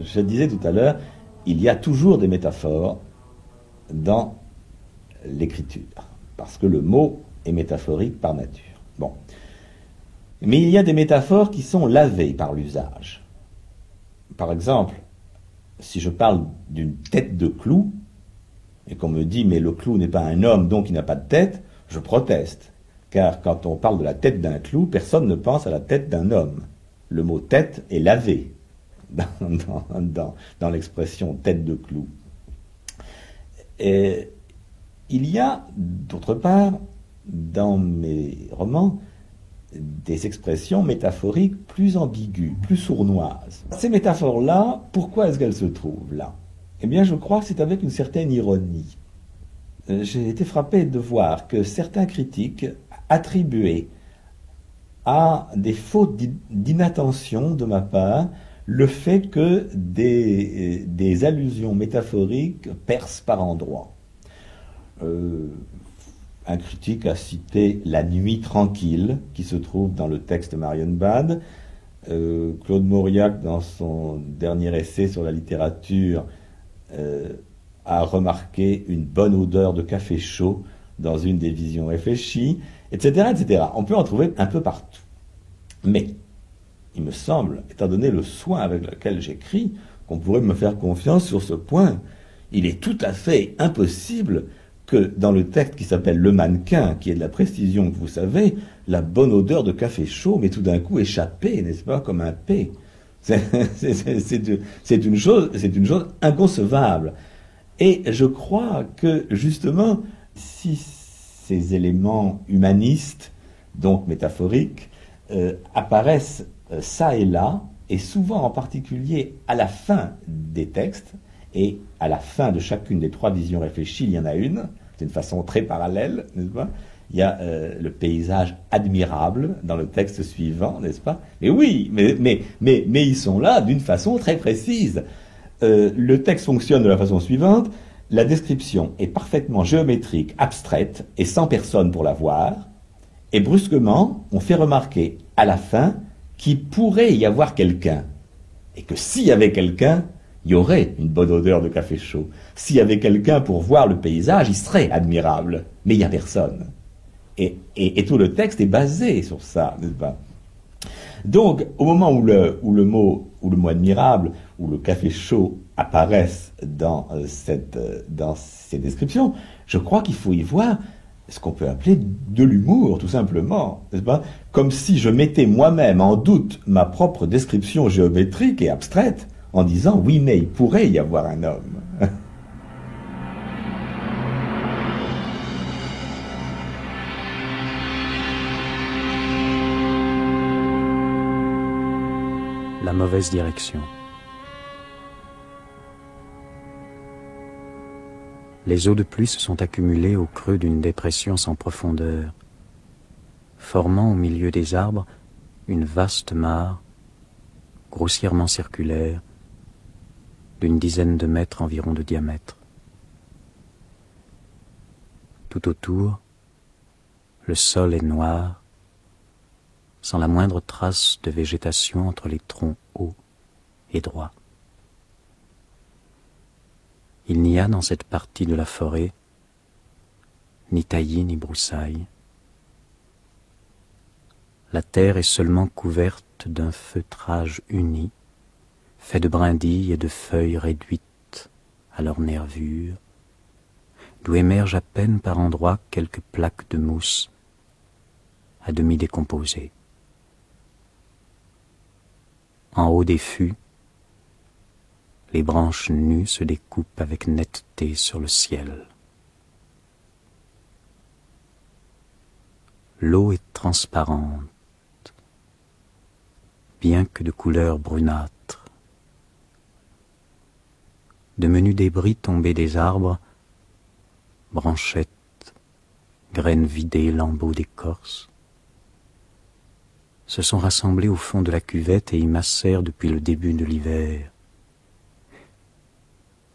Je disais tout à l'heure, il y a toujours des métaphores dans l'écriture, parce que le mot est métaphorique par nature. Bon. Mais il y a des métaphores qui sont lavées par l'usage. Par exemple, si je parle d'une tête de clou, et qu'on me dit « mais le clou n'est pas un homme, donc il n'a pas de tête », je proteste. Car quand on parle de la tête d'un clou, personne ne pense à la tête d'un homme. Le mot « tête » est lavé dans l'expression « tête de clou ». Et il y a, d'autre part, dans mes romans, des expressions métaphoriques plus ambiguës, plus sournoises. Ces métaphores-là, pourquoi est-ce qu'elles se trouvent là? Eh bien, je crois que c'est avec une certaine ironie. J'ai été frappé de voir que certains critiques attribuaient à des fautes d'inattention de ma part le fait que des allusions métaphoriques percent par endroits. Un critique a cité La nuit tranquille, qui se trouve dans le texte Marienbad. Claude Mauriac, dans son dernier essai sur la littérature, a remarqué une bonne odeur de café chaud dans une des visions réfléchies, etc., etc. On peut en trouver un peu partout. Mais, il me semble, étant donné le soin avec lequel j'écris, qu'on pourrait me faire confiance sur ce point. Il est tout à fait impossible que dans le texte qui s'appelle Le Mannequin, qui est de la précision que vous savez, la bonne odeur de café chaud m'est tout d'un coup échappée, n'est-ce pas, comme un P. C'est une chose inconcevable. Et je crois que, justement, si ces éléments humanistes, donc métaphoriques, apparaissent ça et là, et souvent en particulier à la fin des textes, et à la fin de chacune des trois visions réfléchies, il y en a une, c'est une façon très parallèle, n'est-ce pas? Il y a le paysage admirable dans le texte suivant, n'est-ce pas? Mais oui, mais ils sont là d'une façon très précise. Le texte fonctionne de la façon suivante: la description est parfaitement géométrique, abstraite, et sans personne pour la voir, et brusquement, on fait remarquer à la fin qu'il pourrait y avoir quelqu'un, et que s'il y avait quelqu'un, il y aurait une bonne odeur de café chaud. S'il y avait quelqu'un pour voir le paysage, il serait admirable, mais il n'y a personne. Et tout le texte est basé sur ça, n'est-ce pas? Donc, au moment où le mot admirable ou le café chaud apparaissent dans ces descriptions, je crois qu'il faut y voir ce qu'on peut appeler de l'humour, tout simplement, n'est-ce pas? Comme si je mettais moi-même en doute ma propre description géométrique et abstraite, en disant oui, mais il pourrait y avoir un homme. La mauvaise direction. Les eaux de pluie se sont accumulées au creux d'une dépression sans profondeur, formant au milieu des arbres une vaste mare, grossièrement circulaire, d'une dizaine de mètres environ de diamètre. Tout autour, le sol est noir, sans la moindre trace de végétation entre les troncs hauts et droits. Il n'y a dans cette partie de la forêt ni taillis ni broussailles. La terre est seulement couverte d'un feutrage uni, fait de brindilles et de feuilles réduites à leur nervure, d'où émergent à peine par endroits quelques plaques de mousse à demi décomposées. En haut des fûts, les branches nues se découpent avec netteté sur le ciel. L'eau est transparente, bien que de couleur brunâtre. De menus débris tombés des arbres, branchettes, graines vidées, lambeaux d'écorce, se sont rassemblés au fond de la cuvette et y massèrent depuis le début de l'hiver.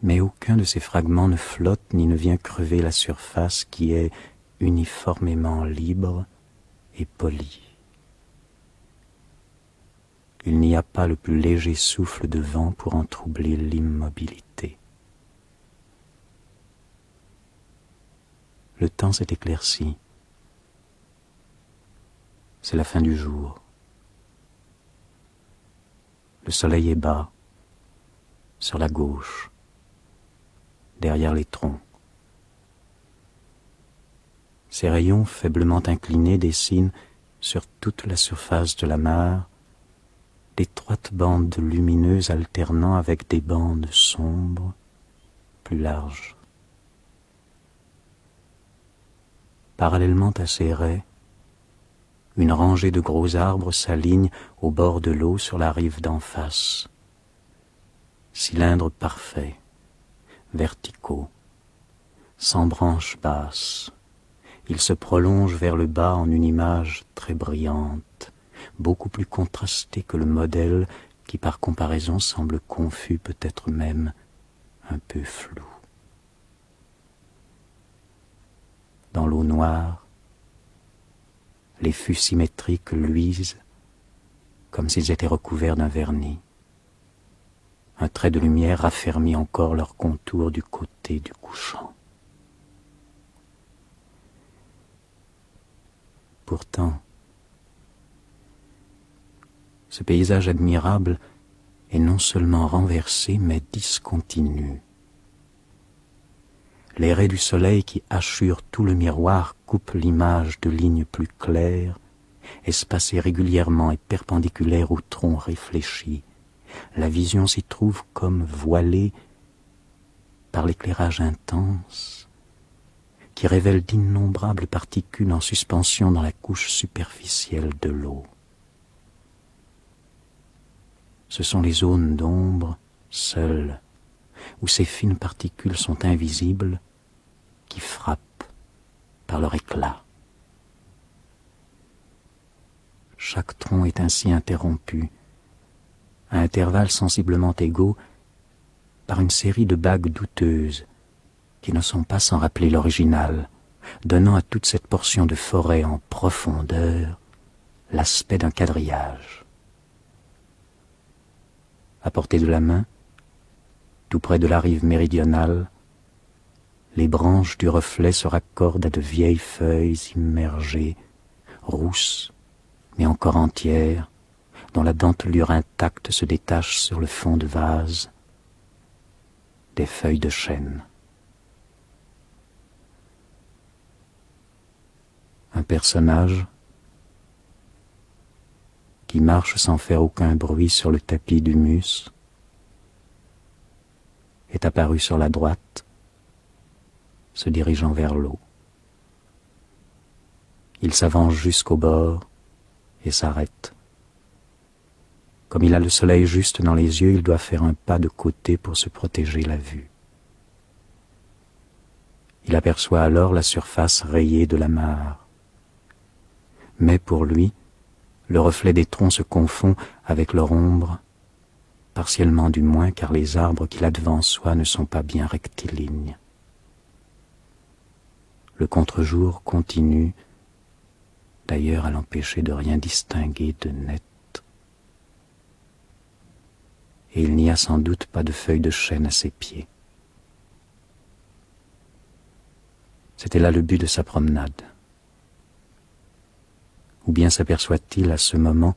Mais aucun de ces fragments ne flotte ni ne vient crever la surface qui est uniformément libre et polie. Il n'y a pas le plus léger souffle de vent pour en troubler l'immobilité. Le temps s'est éclairci. C'est la fin du jour. Le soleil est bas, sur la gauche, derrière les troncs. Ses rayons faiblement inclinés dessinent sur toute la surface de la mare d'étroites bandes lumineuses alternant avec des bandes sombres, plus larges. Parallèlement à ces raies, Une rangée de gros arbres s'aligne au bord de l'eau sur la rive d'en face. Cylindres parfaits, verticaux, sans branches basses. Ils se prolongent vers le bas en une image très brillante, beaucoup plus contrastée que le modèle qui par comparaison semble confus, peut-être même un peu flou. Dans l'eau noire, les fûts symétriques luisent comme s'ils étaient recouverts d'un vernis. Un trait de lumière raffermit encore leurs contours du côté du couchant. Pourtant, ce paysage admirable est non seulement renversé, mais discontinu. Les raies du soleil qui hachurent tout le miroir coupent l'image de lignes plus claires, espacées régulièrement et perpendiculaires au tronc réfléchi. La vision s'y trouve comme voilée par l'éclairage intense qui révèle d'innombrables particules en suspension dans la couche superficielle de l'eau. Ce sont les zones d'ombre seules, où ces fines particules sont invisibles, qui frappent par leur éclat. Chaque tronc est ainsi interrompu, à intervalles sensiblement égaux, par une série de bagues douteuses, qui ne sont pas sans rappeler l'original, donnant à toute cette portion de forêt en profondeur l'aspect d'un quadrillage. À portée de la main, tout près de la rive méridionale, les branches du reflet se raccordent à de vieilles feuilles immergées, rousses mais encore entières, dont la dentelure intacte se détache sur le fond de vase, des feuilles de chêne. Un personnage qui marche sans faire aucun bruit sur le tapis d'humus est apparu sur la droite, se dirigeant vers l'eau. Il s'avance jusqu'au bord et s'arrête. Comme il a le soleil juste dans les yeux, il doit faire un pas de côté pour se protéger la vue. Il aperçoit alors la surface rayée de la mare. Mais pour lui, le reflet des troncs se confond avec leur ombre, partiellement du moins, car les arbres qu'il a devant soi ne sont pas bien rectilignes. Le contre-jour continue, d'ailleurs à l'empêcher de rien distinguer de net. Et il n'y a sans doute pas de feuilles de chêne à ses pieds. C'était là le but de sa promenade. Ou bien s'aperçoit-il à ce moment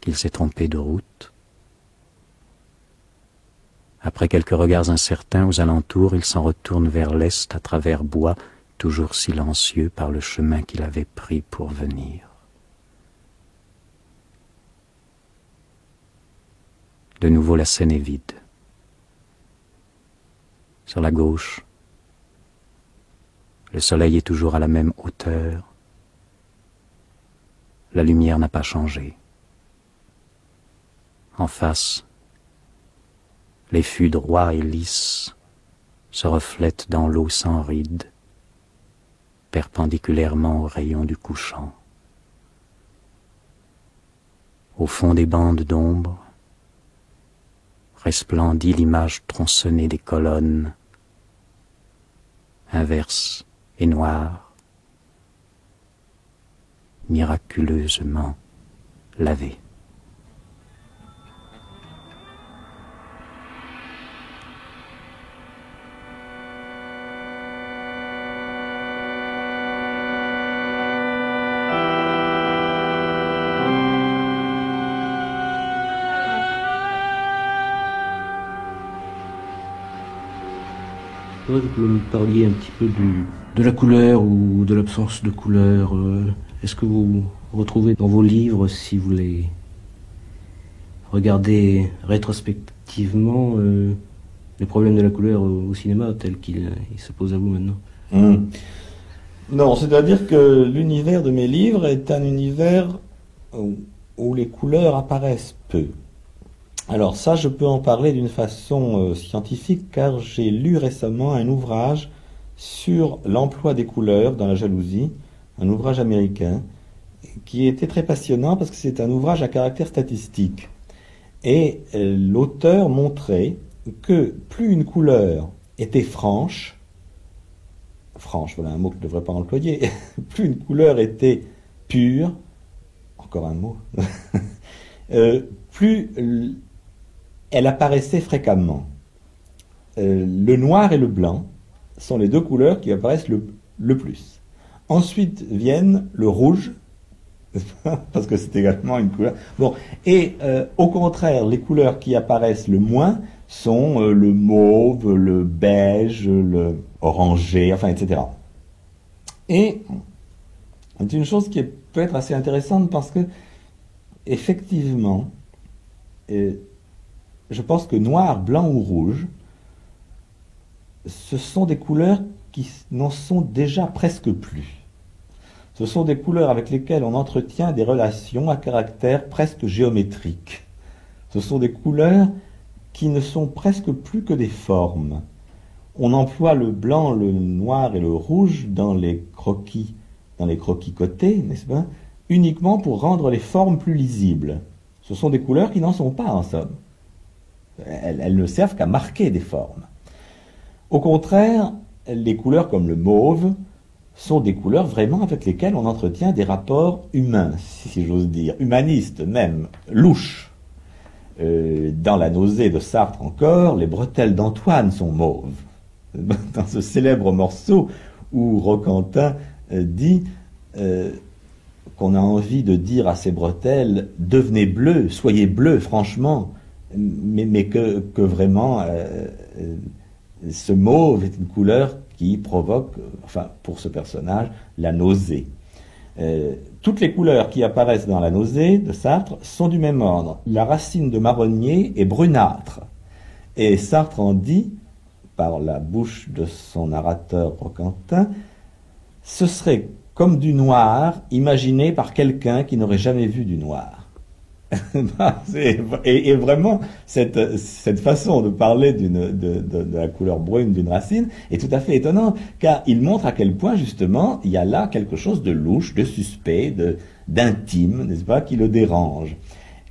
qu'il s'est trompé de route? Après quelques regards incertains aux alentours, il s'en retourne vers l'est à travers bois, toujours silencieux par le chemin qu'il avait pris pour venir. De nouveau, la scène est vide. Sur la gauche, le soleil est toujours à la même hauteur. La lumière n'a pas changé. En face, les fûts droits et lisses se reflètent dans l'eau sans rides, perpendiculairement aux rayons du couchant. Au fond des bandes d'ombre, resplendit l'image tronçonnée des colonnes, inverse et noire, miraculeusement lavée. Vous pouvez me parler un petit peu de la couleur ou de l'absence de couleur. Est-ce que vous retrouvez dans vos livres, si vous les regardez rétrospectivement, les problèmes de la couleur au cinéma tels qu'ils se posent à vous maintenant? Non, c'est-à-dire que l'univers de mes livres est un univers où les couleurs apparaissent peu. Alors ça, je peux en parler d'une façon scientifique, car j'ai lu récemment un ouvrage sur l'emploi des couleurs dans la jalousie, un ouvrage américain, qui était très passionnant parce que c'est un ouvrage à caractère statistique. Et l'auteur montrait que plus une couleur était franche, voilà un mot que je ne devrais pas employer, plus une couleur était pure, encore un mot, plus elle apparaissait fréquemment. Le noir et le blanc sont les deux couleurs qui apparaissent le plus. Ensuite viennent le rouge, parce que c'est également une couleur. Bon, et au contraire, les couleurs qui apparaissent le moins sont le mauve, le beige, le orangé, enfin, etc. Et c'est une chose qui peut être assez intéressante parce que, effectivement, je pense que noir, blanc ou rouge, ce sont des couleurs qui n'en sont déjà presque plus. Ce sont des couleurs avec lesquelles on entretient des relations à caractère presque géométrique. Ce sont des couleurs qui ne sont presque plus que des formes. On emploie le blanc, le noir et le rouge dans les croquis cotés, n'est-ce pas, uniquement pour rendre les formes plus lisibles. Ce sont des couleurs qui n'en sont pas, en somme. Elles ne servent qu'à marquer des formes. Au contraire, les couleurs comme le mauve sont des couleurs vraiment avec lesquelles on entretient des rapports humains, si j'ose dire, humanistes même, louches. Dans La nausée de Sartre encore, les bretelles d'Antoine sont mauves. Dans ce célèbre morceau où Roquentin dit qu'on a envie de dire à ces bretelles « devenez bleues, soyez bleues, franchement », mais que vraiment ce mauve est une couleur qui provoque, enfin pour ce personnage, la nausée. Toutes les couleurs qui apparaissent dans La nausée de Sartre sont du même ordre. La racine de marronnier est brunâtre. Et Sartre en dit, par la bouche de son narrateur Roquentin, ce serait comme du noir imaginé par quelqu'un qui n'aurait jamais vu du noir. Et vraiment, cette façon de parler de la couleur brune d'une racine est tout à fait étonnante, car il montre à quel point, justement, il y a là quelque chose de louche, de suspect, d'intime, n'est-ce pas, qui le dérange.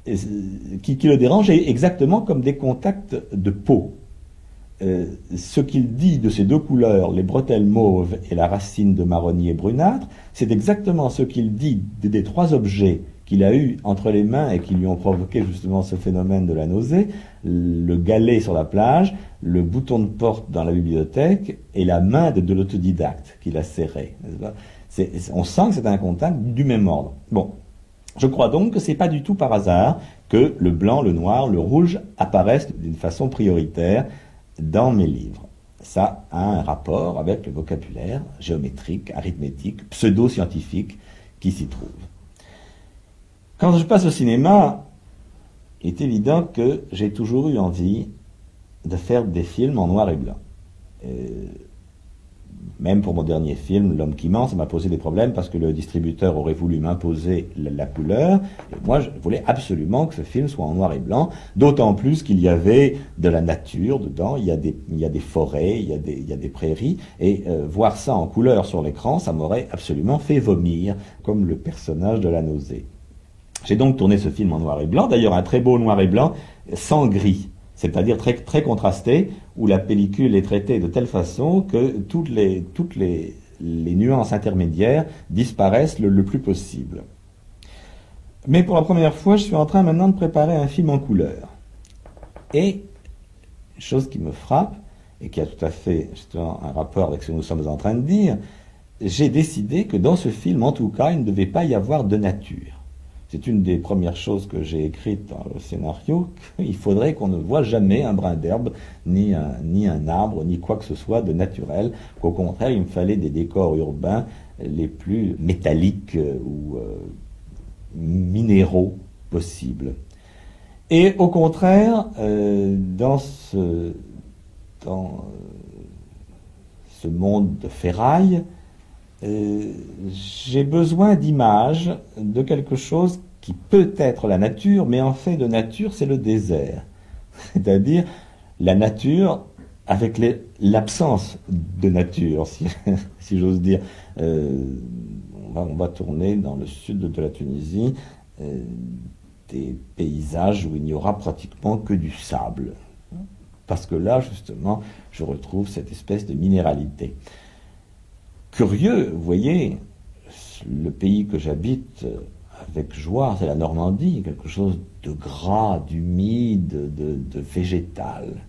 Qui le dérange exactement comme des contacts de peau. Ce qu'il dit de ces deux couleurs, les bretelles mauves et la racine de marronnier brunâtre, c'est exactement ce qu'il dit des trois objets qu'il a eu entre les mains et qui lui ont provoqué justement ce phénomène de la nausée, le galet sur la plage, le bouton de porte dans la bibliothèque et la main de l'autodidacte qu'il a serré. On sent que c'est un contact du même ordre. Bon, je crois donc que c'est pas du tout par hasard que le blanc, le noir, le rouge apparaissent d'une façon prioritaire dans mes livres. Ça a un rapport avec le vocabulaire géométrique, arithmétique, pseudo-scientifique qui s'y trouve. Quand je passe au cinéma, il est évident que j'ai toujours eu envie de faire des films en noir et blanc. Même pour mon dernier film, L'homme qui ment, ça m'a posé des problèmes parce que le distributeur aurait voulu m'imposer la couleur. Et moi, je voulais absolument que ce film soit en noir et blanc, d'autant plus qu'il y avait de la nature dedans, il y a des forêts, il y a des prairies, et voir ça en couleur sur l'écran, ça m'aurait absolument fait vomir, comme le personnage de La nausée. J'ai donc tourné ce film en noir et blanc, d'ailleurs un très beau noir et blanc, sans gris, c'est-à-dire très, très contrasté, où la pellicule est traitée de telle façon que toutes les nuances intermédiaires disparaissent le plus possible. Mais pour la première fois, je suis en train maintenant de préparer un film en couleur. Et, une chose qui me frappe, et qui a tout à fait justement un rapport avec ce que nous sommes en train de dire, j'ai décidé que dans ce film, en tout cas, il ne devait pas y avoir de nature. C'est une des premières choses que j'ai écrites dans le scénario, qu'il faudrait qu'on ne voit jamais un brin d'herbe, ni un arbre, ni quoi que ce soit de naturel, qu'au contraire, il me fallait des décors urbains les plus métalliques ou minéraux possibles. Et au contraire, dans ce monde de ferraille, j'ai besoin d'images de quelque chose qui peut être la nature, mais en fait de nature, c'est le désert. C'est-à-dire la nature avec l'absence de nature, si j'ose dire. On va tourner dans le sud de la Tunisie des paysages où il n'y aura pratiquement que du sable. Parce que là, justement, je retrouve cette espèce de minéralité. Curieux, vous voyez, le pays que j'habite avec joie, c'est la Normandie, quelque chose de gras, d'humide, de végétal.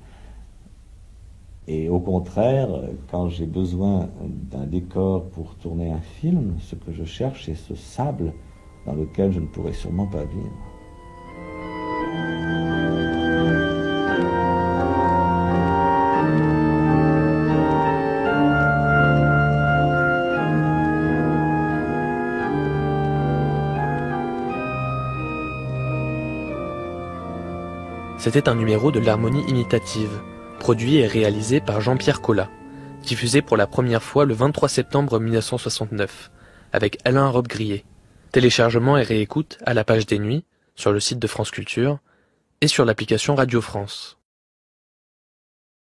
Et au contraire, quand j'ai besoin d'un décor pour tourner un film, ce que je cherche, c'est ce sable dans lequel je ne pourrais sûrement pas vivre. C'était un numéro de l'harmonie imitative, produit et réalisé par Jean-Pierre Collat, diffusé pour la première fois le 23 septembre 1969, avec Alain Robbe-Grillet. Téléchargement et réécoute à la page des Nuits, sur le site de France Culture, et sur l'application Radio France.